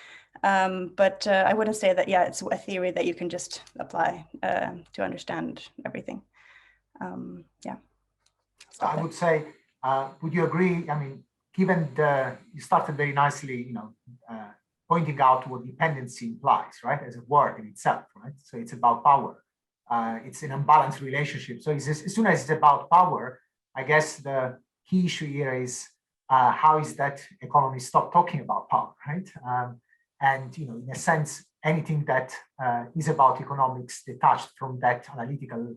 But I wouldn't say that, it's a theory that you can just apply to understand everything. I would say, would you agree? I mean, given you started very nicely, pointing out what dependency implies, right, as a word in itself, right? So it's about power. It's an unbalanced relationship. So as soon as it's about power, I guess the key issue here is how is that economists stop talking about power, right? And in a sense, anything that is about economics detached from that analytical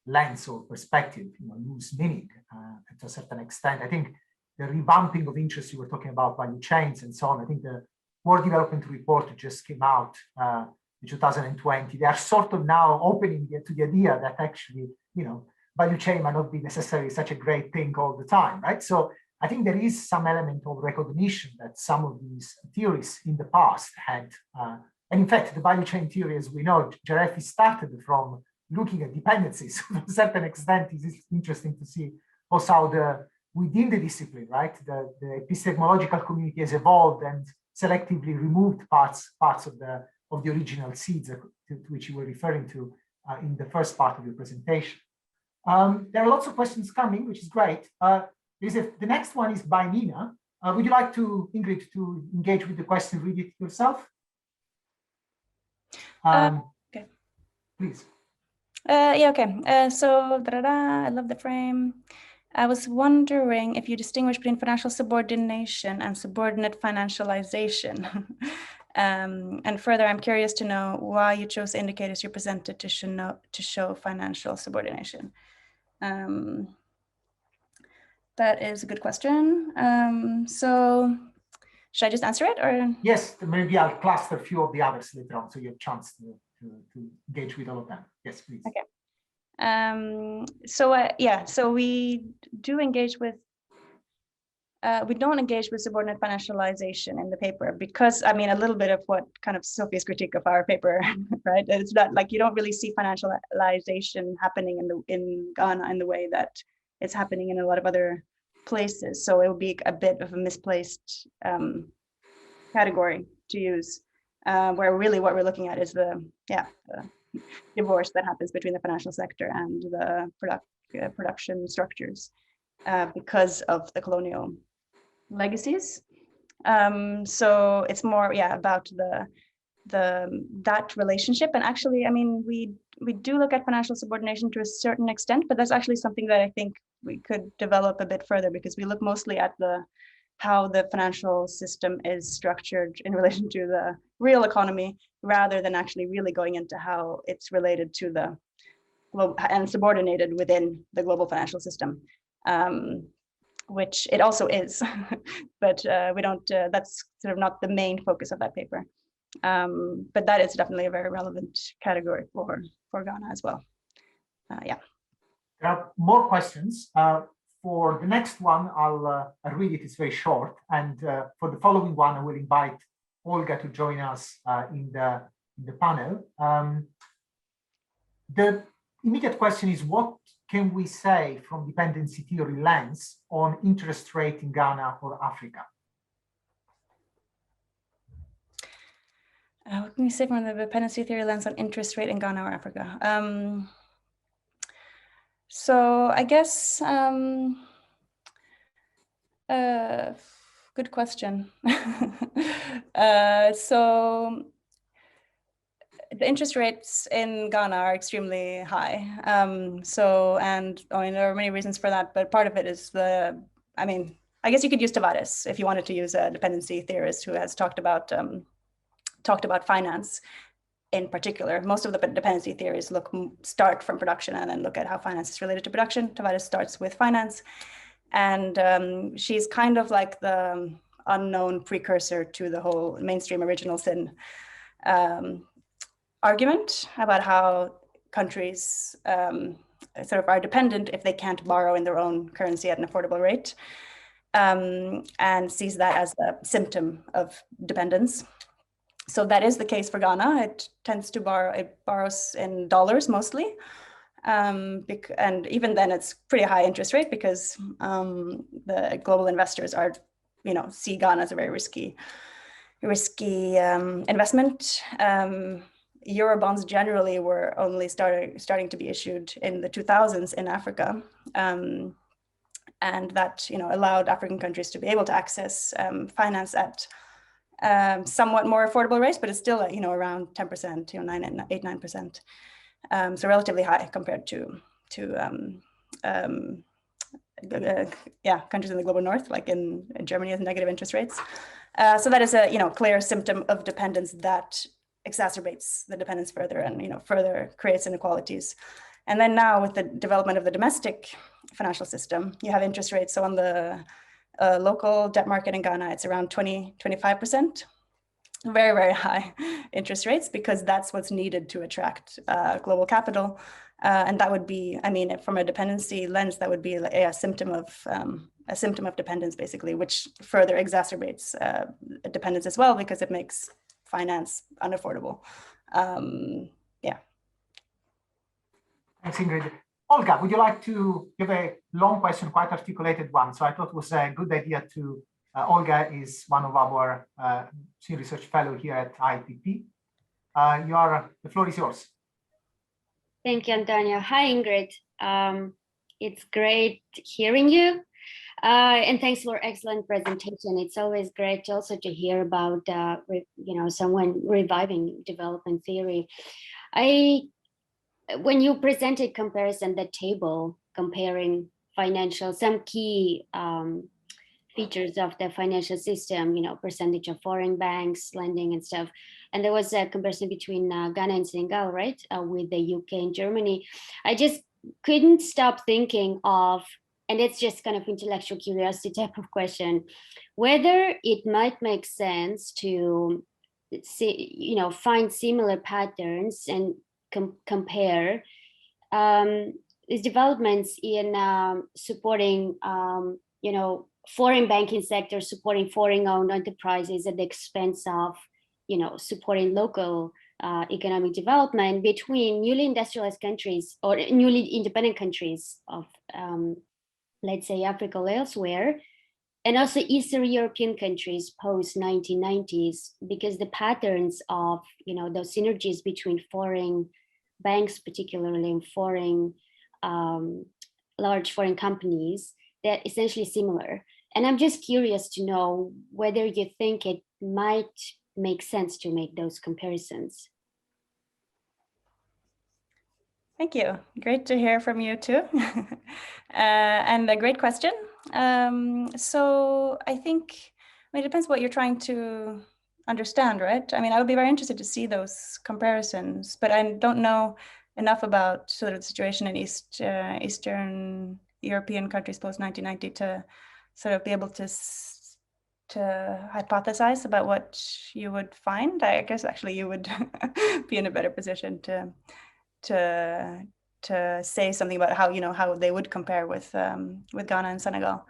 lens or perspective, lose meaning to a certain extent. I think the revamping of interest you were talking about, value chains and so on. I think the World Development Report just came out in 2020. They are sort of now opening to the idea that actually, value chain might not be necessarily such a great thing all the time, right? So I think there is some element of recognition that some of these theories in the past had, and in fact, the value chain theory, as we know, Jarefi started from looking at dependencies. To a certain extent, it is interesting to see also how within the discipline, right, the epistemological community has evolved and selectively removed parts of the original seeds to which you were referring to in the first part of your presentation. There are lots of questions coming, which is great. The next one is by Nina. Would you like to, Ingrid, to engage with the question, read it yourself? Okay. Please. Okay. So, I love the frame. I was wondering if you distinguish between financial subordination and subordinate financialization. And further, I'm curious to know why you chose indicators you presented to show financial subordination. That is a good question. So should I just answer it, or? Yes, maybe I'll cluster a few of the others later on, so you have a chance to engage with all of them. Yes, please. Okay. So we do engage with, we don't engage with subordinate financialization in the paper because, I mean, a little bit of what kind of Sophie's critique of our paper, right? It's not like you don't really see financialization happening in Ghana in the way that it's happening in a lot of other places. So it would be a bit of a misplaced category to use, where really what we're looking at is the divorce that happens between the financial sector and the production structures because of the colonial legacies. So it's more about that relationship. And actually, I mean, we do look at financial subordination to a certain extent, but that's actually something that I think we could develop a bit further, because we look mostly at how the financial system is structured in relation to the real economy, rather than actually really going into how it's related to the global and subordinated within the global financial system, which it also is, but we don't. That's sort of not the main focus of that paper. But that is definitely a very relevant category for Ghana as well. There are more questions. For the next one, I'll read it. It's very short. And for the following one, I will invite Olga to join us in the panel. The immediate question is, what can we say from dependency theory lens on interest rate in Ghana or Africa? What can we say from the dependency theory lens on interest rate in Ghana or Africa? So I guess, good question. So the interest rates in Ghana are extremely high. And I mean, there are many reasons for that, but part of it is I guess you could use Tavares if you wanted to use a dependency theorist who has talked about finance. in particular. Most of the dependency theories start from production and then look at how finance is related to production. Tavares starts with finance. And she's kind of like the unknown precursor to the whole mainstream original sin argument about how countries sort of are dependent if they can't borrow in their own currency at an affordable rate, and sees that as a symptom of dependence. So that is the case for Ghana. It tends to borrows in dollars mostly. And even then it's pretty high interest rate because the global investors see Ghana as a very risky investment. Eurobonds generally were only starting to be issued in the 2000s in Africa. And that allowed African countries to be able to access finance at somewhat more affordable rates, but it's still around 10%, 8-9%. So relatively high compared to countries in the global north, like in Germany with negative interest rates. So that is a clear symptom of dependence that exacerbates the dependence further and further creates inequalities. And then now with the development of the domestic financial system, you have interest rates. So on the local debt market in Ghana, it's around 25%. Very, very high interest rates, because that's what's needed to attract global capital. And that would be, from a dependency lens, that would be a symptom of dependence, basically, which further exacerbates dependence as well, because it makes finance unaffordable. Thanks, Ingrid. Olga, would you like to give a long question, quite articulated one? So I thought it was a good idea to, Olga is one of our senior research fellow here at IIPP. The floor is yours. Thank you, Antonio. Hi, Ingrid. It's great hearing you. And thanks for excellent presentation. It's always great also to hear about, someone reviving development theory. When you presented comparison, the table comparing some key features of the financial system, percentage of foreign banks, lending and stuff. And there was a comparison between Ghana and Senegal, right? With the UK and Germany. I just couldn't stop thinking of, and it's just kind of intellectual curiosity type of question, whether it might make sense to see, find similar patterns and compare these developments in supporting, foreign banking sector, supporting foreign-owned enterprises at the expense of, supporting local economic development between newly industrialized countries or newly independent countries of, let's say, Africa or elsewhere, and also Eastern European countries post-1990s, because the patterns of, those synergies between foreign banks, particularly in foreign, large foreign companies, they're essentially similar. And I'm just curious to know whether you think it might make sense to make those comparisons. Thank you. Great to hear from you too. And a great question. So I think, it depends what you're trying to understand, right? I would be very interested to see those comparisons, but I don't know enough about sort of the situation in Eastern European countries post-1990 to sort of be able to hypothesize about what you would find. I guess actually you would be in a better position to say something about how they would compare with Ghana and Senegal.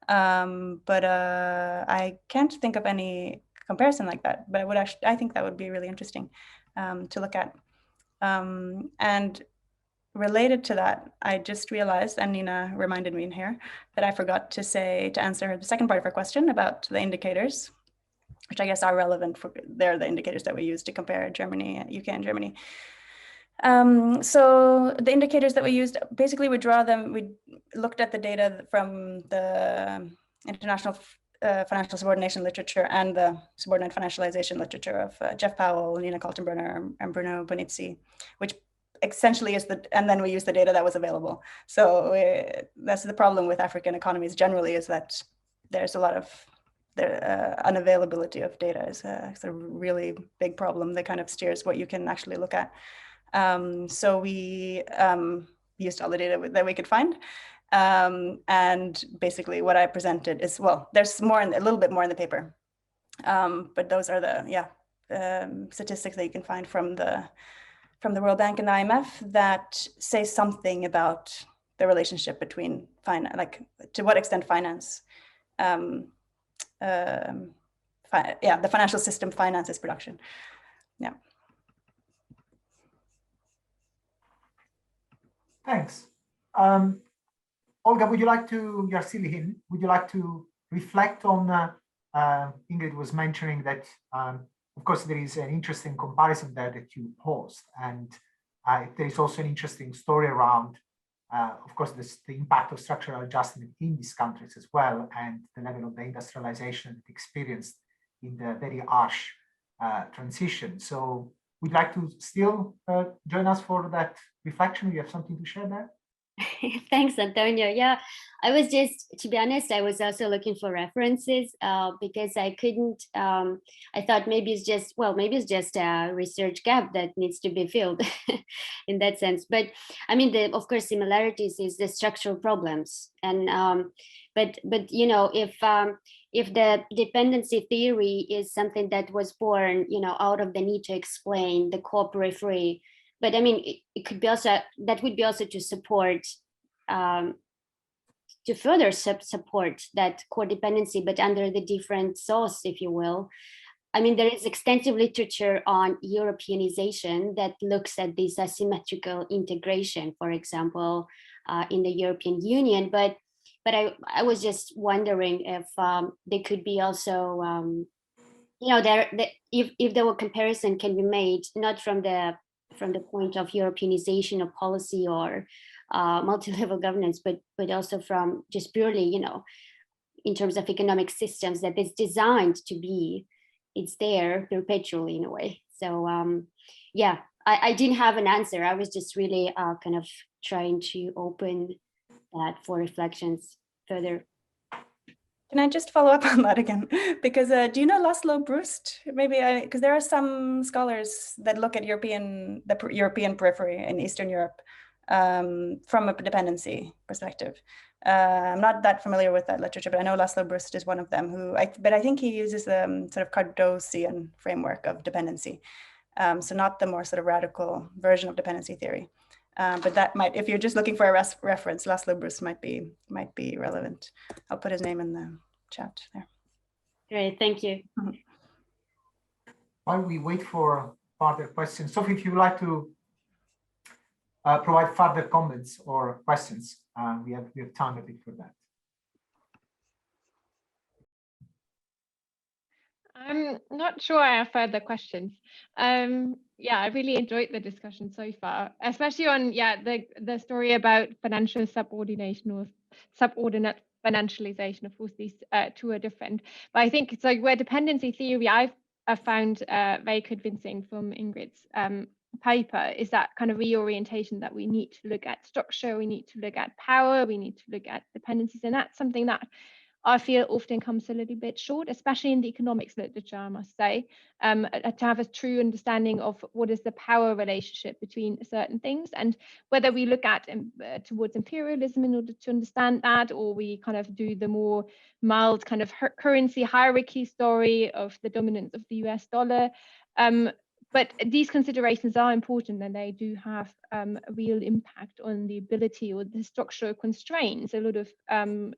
But I can't think of any comparison like that, but I think that would be really interesting to look at. And related to that, I just realized, and Nina reminded me in here, that I forgot to answer the second part of her question about the indicators, which I guess are relevant they're the indicators that we use to compare Germany, UK and Germany. So the indicators that we used, basically we looked at the data from the international financial subordination literature and the subordinate financialization literature of Jeff Powell, Nina Kaltenbrunner, and Bruno Bonizzi, which essentially and then we use the data that was available. So that's the problem with African economies generally, is that there's a lot of the unavailability of data is a sort of really big problem that kind of steers what you can actually look at. So we used all the data that we could find. And basically what I presented is, well, there's more, a little bit more in the paper. But those are the statistics that you can find from the World Bank and the IMF that say something about the relationship between finance, like to what extent finance, the financial system finances production. Yeah. Thanks. Olga, would you like to, you're still in, would you like to reflect on, Ingrid was mentioning that, of course, there is an interesting comparison there that you posed, and there is also an interesting story around, of course, the impact of structural adjustment in these countries as well, and the level of the industrialization experienced in the very harsh transition. So would you like to still join us for that reflection? You have something to share there? Thanks, Antonio. Yeah, I was just, to be honest, I was also looking for references because I couldn't, I thought maybe it's just, well, maybe it's just a research gap that needs to be filled in that sense. But I mean, of course, similarities is the structural problems. And, but you know, if the dependency theory is something that was born, you know, out of the need to explain the core periphery, but I mean, it could be also, that would be also to support, to further support that core dependency, but under the different SOAS, if you will. I mean, there is extensive literature on Europeanization that looks at this asymmetrical integration, for example, in the European Union. But I was just wondering if there could be also, you know, if there were comparison can be made, not from the point of Europeanization of policy or multi-level governance, but also from just purely, you know, in terms of economic systems that it's designed to be, it's there perpetually in a way. So yeah, I didn't have an answer. I was just really kind of trying to open that for reflections further. Can I just follow up on that again? Because do you know Laszlo Brust? Maybe because there are some scholars that look at the European periphery in Eastern Europe from a dependency perspective. I'm not that familiar with that literature, but I know Laszlo Brust is one of them who, but I think he uses the sort of Cardozian framework of dependency. So not the more sort of radical version of dependency theory. But that might, if you're just looking for a reference, Laszlo Brust might be relevant. I'll put his name in the chat there. Great, thank you. While we wait for further questions, Sophie, if you would like to provide further comments or questions, we have time a bit for that. I'm not sure I have further questions. Yeah, I really enjoyed the discussion so far, especially on the story about financial subordination or subordinate financialization. Of course, these two are different, but I think it's like where dependency theory I've found very convincing from Ingrid's paper is that kind of reorientation that we need to look at structure, we need to look at power, we need to look at dependencies, and that's something that I feel often comes a little bit short, especially in the economics literature, I must say, to have a true understanding of what is the power relationship between certain things, and whether we look at towards imperialism in order to understand that, or we kind of do the more mild kind of currency hierarchy story of the dominance of the US dollar. But these considerations are important, and they do have a real impact on the ability or the structural constraints a lot of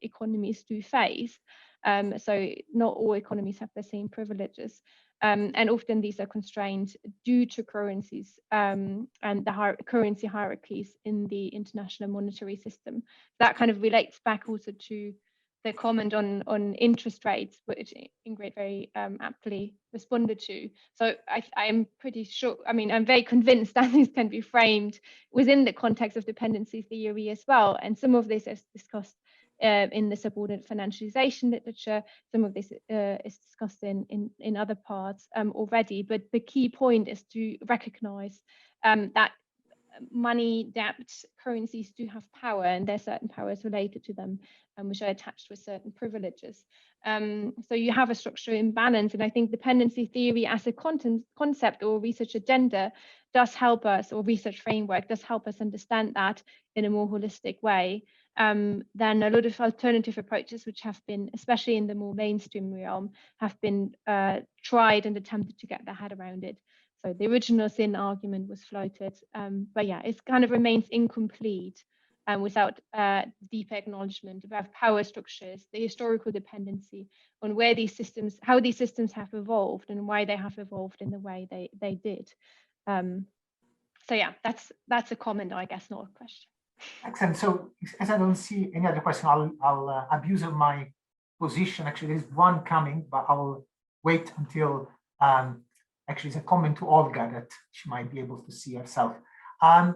economies do face. So not all economies have the same privileges. And often these are constrained due to currencies and the currency hierarchies in the international monetary system. That kind of relates back also to the comment on interest rates, which Ingrid very aptly responded to. So I'm pretty sure, I mean, I'm very convinced that this can be framed within the context of dependency theory as well. And some of this is discussed in the subordinate financialization literature. Some of this is discussed in other parts already. But the key point is to recognize that money, debt, currencies do have power, and there's certain powers related to them, which are attached with certain privileges. So you have a structural imbalance, and I think dependency theory as a concept or research agenda does help us, or research framework does help us understand that in a more holistic way than a lot of alternative approaches, which have been, especially in the more mainstream realm, have been tried and attempted to get their head around it. So the original sin argument was floated, but yeah, it kind of remains incomplete without deeper acknowledgement about power structures, the historical dependency on where these systems, how these systems have evolved and why they have evolved in the way they did. So yeah, that's a comment, I guess, not a question. Excellent. So as I don't see any other question, I'll abuse of my position. Actually, there's one coming, but I will wait until actually it's a comment to Olga that she might be able to see herself. I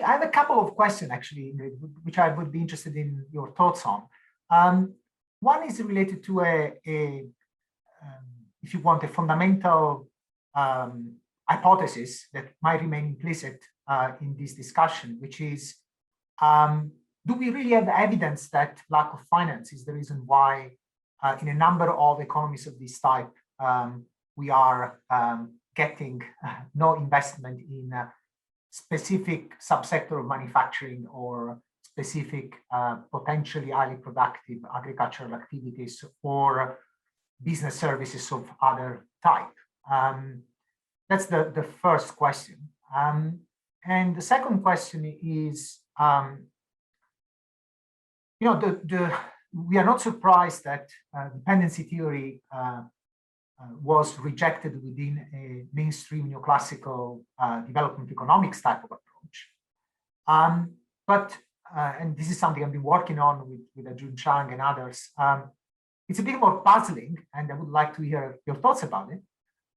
have a couple of questions actually, which I would be interested in your thoughts on. One is related to if you want, a fundamental hypothesis that might remain implicit in this discussion, which is, do we really have evidence that lack of finance is the reason why in a number of economies of this type, we are getting no investment in a specific subsector of manufacturing or specific potentially highly productive agricultural activities or business services of other type? That's the first question. And the second question is, we are not surprised that dependency theory was rejected within a mainstream neoclassical development economics type of approach. And this is something I've been working on with Ajun Chang and others. It's a bit more puzzling, and I would like to hear your thoughts about it,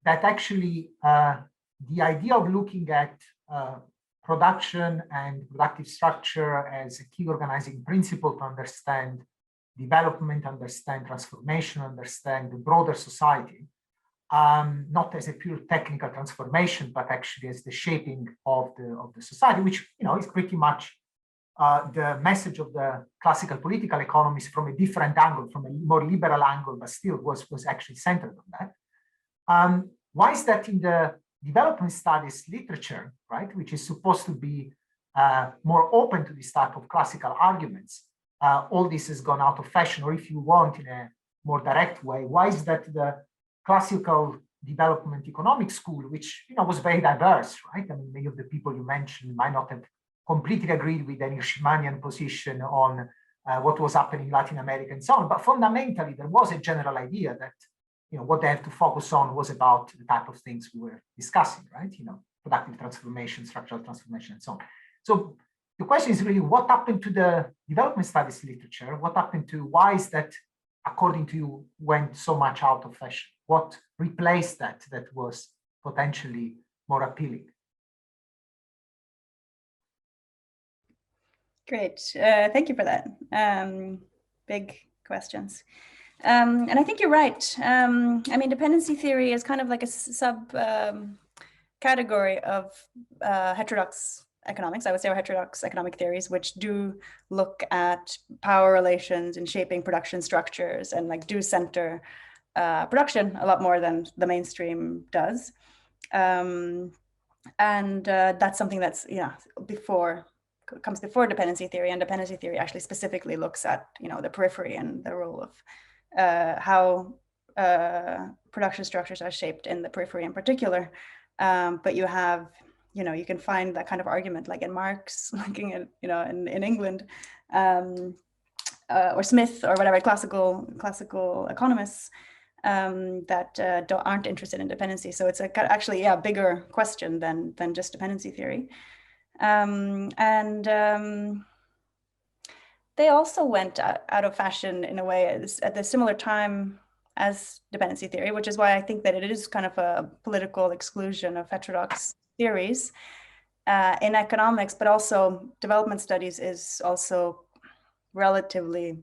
that actually the idea of looking at production and productive structure as a key organizing principle to understand development, understand transformation, understand the broader society, not as a pure technical transformation, but actually as the shaping of the society, which is pretty much the message of the classical political economists from a different angle, from a more liberal angle, but still was actually centered on that. Why is that in the development studies literature, right, which is supposed to be more open to this type of classical arguments, all this has gone out of fashion? Or if you want, in a more direct way, why is that the classical development economics school, which was very diverse, right? I mean, many of the people you mentioned might not have completely agreed with any Hirschmanian position on what was happening in Latin America and so on, but fundamentally there was a general idea that what they have to focus on was about the type of things we were discussing, right? Productive transformation, structural transformation, and so on. So the question is really, what happened to the development studies literature? What happened to, why is that, according to you, went so much out of fashion? What replaced that was potentially more appealing? Great, thank you for that. Big questions. And I think you're right. I mean, dependency theory is kind of like a sub category of heterodox economics, I would say, or heterodox economic theories, which do look at power relations and shaping production structures and like do center production a lot more than the mainstream does. And that's something that's, comes before dependency theory, and dependency theory actually specifically looks at, the periphery and the role of how production structures are shaped in the periphery in particular. But you have, you can find that kind of argument like in Marx, looking at, in England, or Smith or whatever, classical economists that aren't interested in dependency. So it's actually a bigger question than just dependency theory. They also went out of fashion in a way at the similar time as dependency theory, which is why I think that it is kind of a political exclusion of heterodox theories in economics, but also development studies is also relatively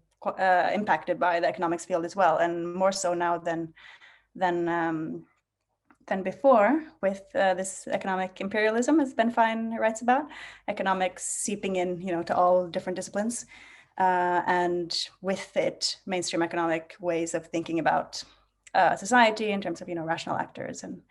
impacted by the economics field as well, and more so now than than before with this economic imperialism, as Ben Fine writes about, economics seeping in, to all different disciplines, and with it, mainstream economic ways of thinking about society in terms of, rational actors and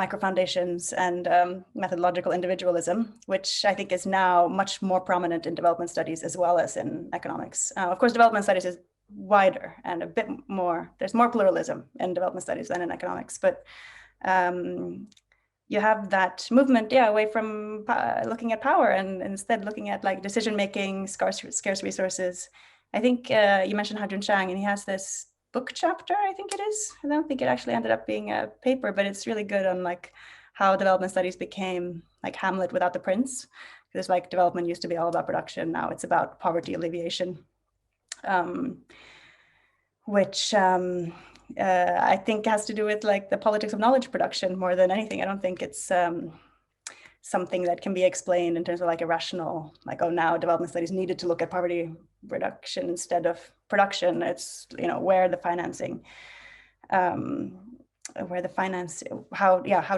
micro foundations and methodological individualism, which I think is now much more prominent in development studies as well as in economics. Of course, development studies is wider and a bit more, there's more pluralism in development studies than in economics, but you have that movement, away from looking at power and instead looking at like decision-making, scarce resources. I think you mentioned Ha-Joon Chang, and he has this book chapter, I think it is. I don't think it actually ended up being a paper, but it's really good on like how development studies became like Hamlet without the prince. Because like development used to be all about production, now it's about poverty alleviation, which I think has to do with like the politics of knowledge production more than anything. I don't think it's something that can be explained in terms of like a rational, like, oh, now development studies needed to look at poverty reduction instead of production. It's, where the financing, how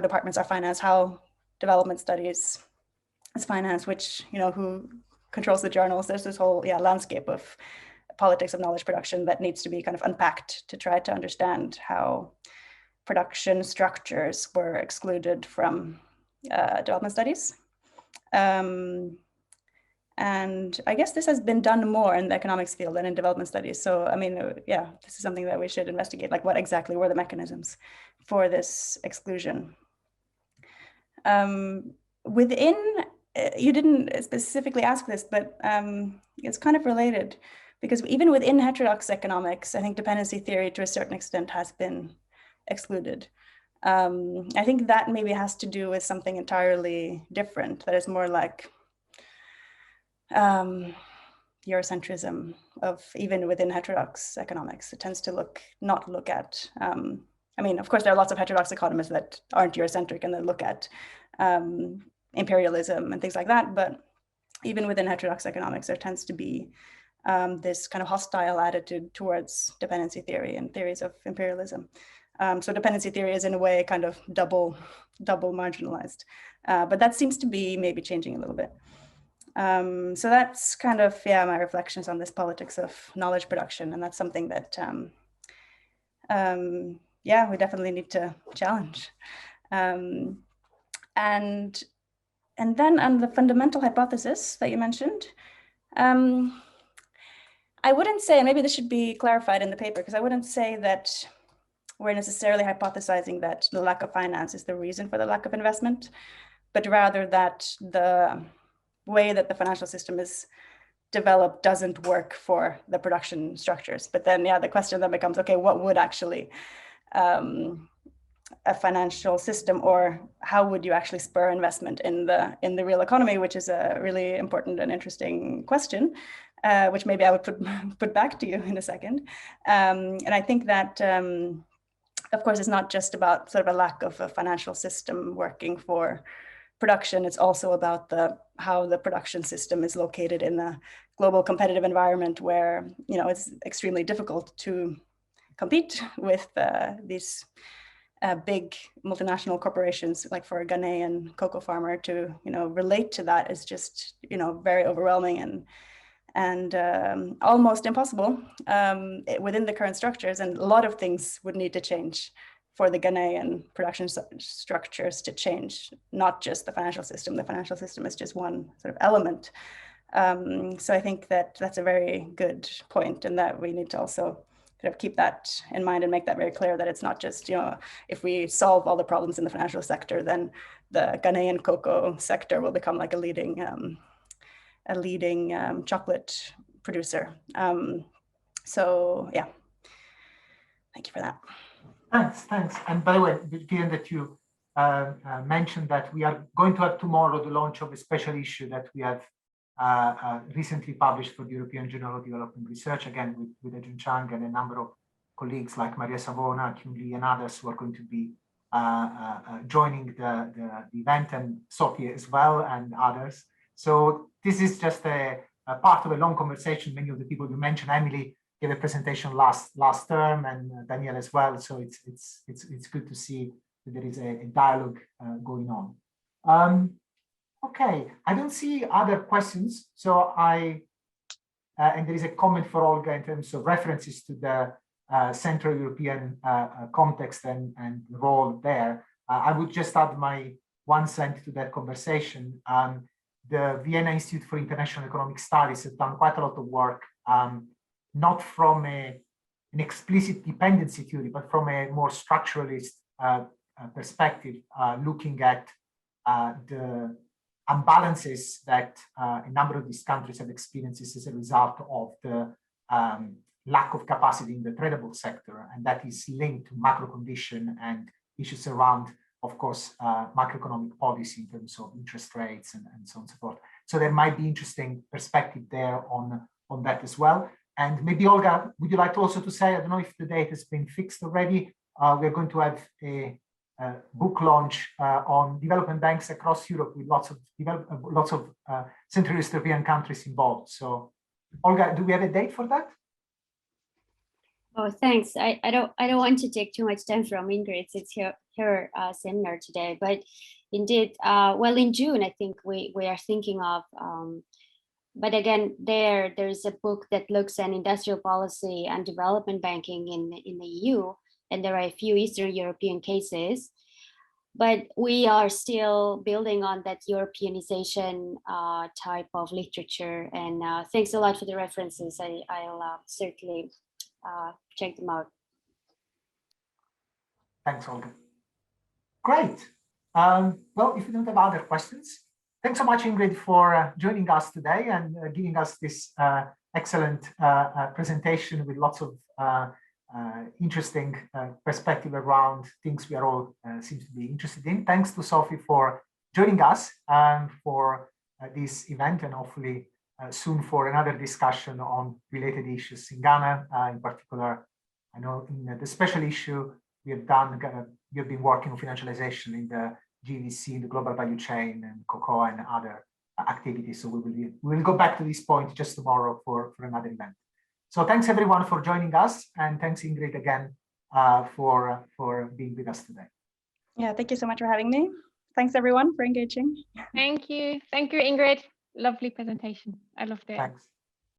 departments are financed, how development studies is financed, which, who controls the journals. There's this whole landscape of politics of knowledge production that needs to be kind of unpacked to try to understand how production structures were excluded from development studies. And I guess this has been done more in the economics field than in development studies. So, I mean, this is something that we should investigate, like what exactly were the mechanisms for this exclusion. Within, you didn't specifically ask this, but it's kind of related, because even within heterodox economics, I think dependency theory to a certain extent has been excluded. I think that maybe has to do with something entirely different, that is more like Eurocentrism of even within heterodox economics. It tends to not look at, I mean, of course, there are lots of heterodox economists that aren't Eurocentric and that look at imperialism and things like that, but even within heterodox economics, there tends to be this kind of hostile attitude towards dependency theory and theories of imperialism. So dependency theory is in a way kind of double marginalized, but that seems to be maybe changing a little bit. So that's kind of, my reflections on this politics of knowledge production. And that's something that, we definitely need to challenge. And then on the fundamental hypothesis that you mentioned, I wouldn't say, maybe this should be clarified in the paper, because I wouldn't say that we're necessarily hypothesizing that the lack of finance is the reason for the lack of investment, but rather that the way that the financial system is developed doesn't work for the production structures. But then, the question then becomes, okay, what would actually a financial system, or how would you actually spur investment in the real economy, which is a really important and interesting question, which maybe I would put back to you in a second. And I think that, of course, it's not just about sort of a lack of a financial system working for production. It's also about how the production system is located in a global competitive environment where, it's extremely difficult to compete with these big multinational corporations. Like for a Ghanaian cocoa farmer to, relate to that is just, very overwhelming and almost impossible within the current structures. And a lot of things would need to change for the Ghanaian production structures to change, not just the financial system. The financial system is just one sort of element. So I think that that's a very good point, and that we need to also kind of keep that in mind and make that very clear, that it's not just, if we solve all the problems in the financial sector, then the Ghanaian cocoa sector will become like a leading chocolate producer. So yeah, thank you for that. Thanks. And by the way, given that you mentioned that we are going to have tomorrow the launch of a special issue that we have recently published for the European Journal of Development Research, again with Ha-Joon Chang and a number of colleagues like Maria Savona, Kyung Lee, and others who are going to be joining the event, and Sophie as well, and others. So this is just a part of a long conversation. Many of the people you mentioned, Emily, gave a presentation last term, and Daniel as well. So it's good to see that there is a dialogue going on. Okay, I don't see other questions. So and there is a comment for Olga in terms of references to the Central European context and role there. I would just add my 1 cent to that conversation. The Vienna Institute for International Economic Studies has done quite a lot of work, not from an explicit dependency theory, but from a more structuralist perspective, looking at the imbalances that a number of these countries have experienced as a result of the lack of capacity in the tradable sector, and that is linked to macro condition and issues around, of course, macroeconomic policy in terms of interest rates and so on and so forth. So there might be interesting perspective there on that as well. And maybe, Olga, would you like also to say, I don't know if the date has been fixed already, we're going to have a book launch on development banks across Europe with lots of Central East European countries involved. So, Olga, do we have a date for that? Oh, thanks. I don't want to take too much time from Ingrid. It's her seminar today, but indeed, well, in June, I think we are thinking of. But again, there's a book that looks at industrial policy and development banking in the EU, and there are a few Eastern European cases. But we are still building on that Europeanization type of literature. And thanks a lot for the references. I'll certainly check them out. Thanks, Olga. Great. Well, if you don't have other questions, thanks so much, Ingrid, for joining us today and giving us this excellent presentation with lots of interesting perspective around things we are all seem to be interested in. Thanks to Sophie for joining us for this event, and hopefully soon for another discussion on related issues in Ghana. In particular, I know in the special issue we have been working on financialization in the GVC, the global value chain, and cocoa and other activities. So we will go back to this point just tomorrow for another event. So thanks everyone for joining us, and thanks Ingrid again for being with us today. Yeah, thank you so much for having me. Thanks everyone for engaging. Thank you, Ingrid. Lovely presentation. I loved it. Thanks.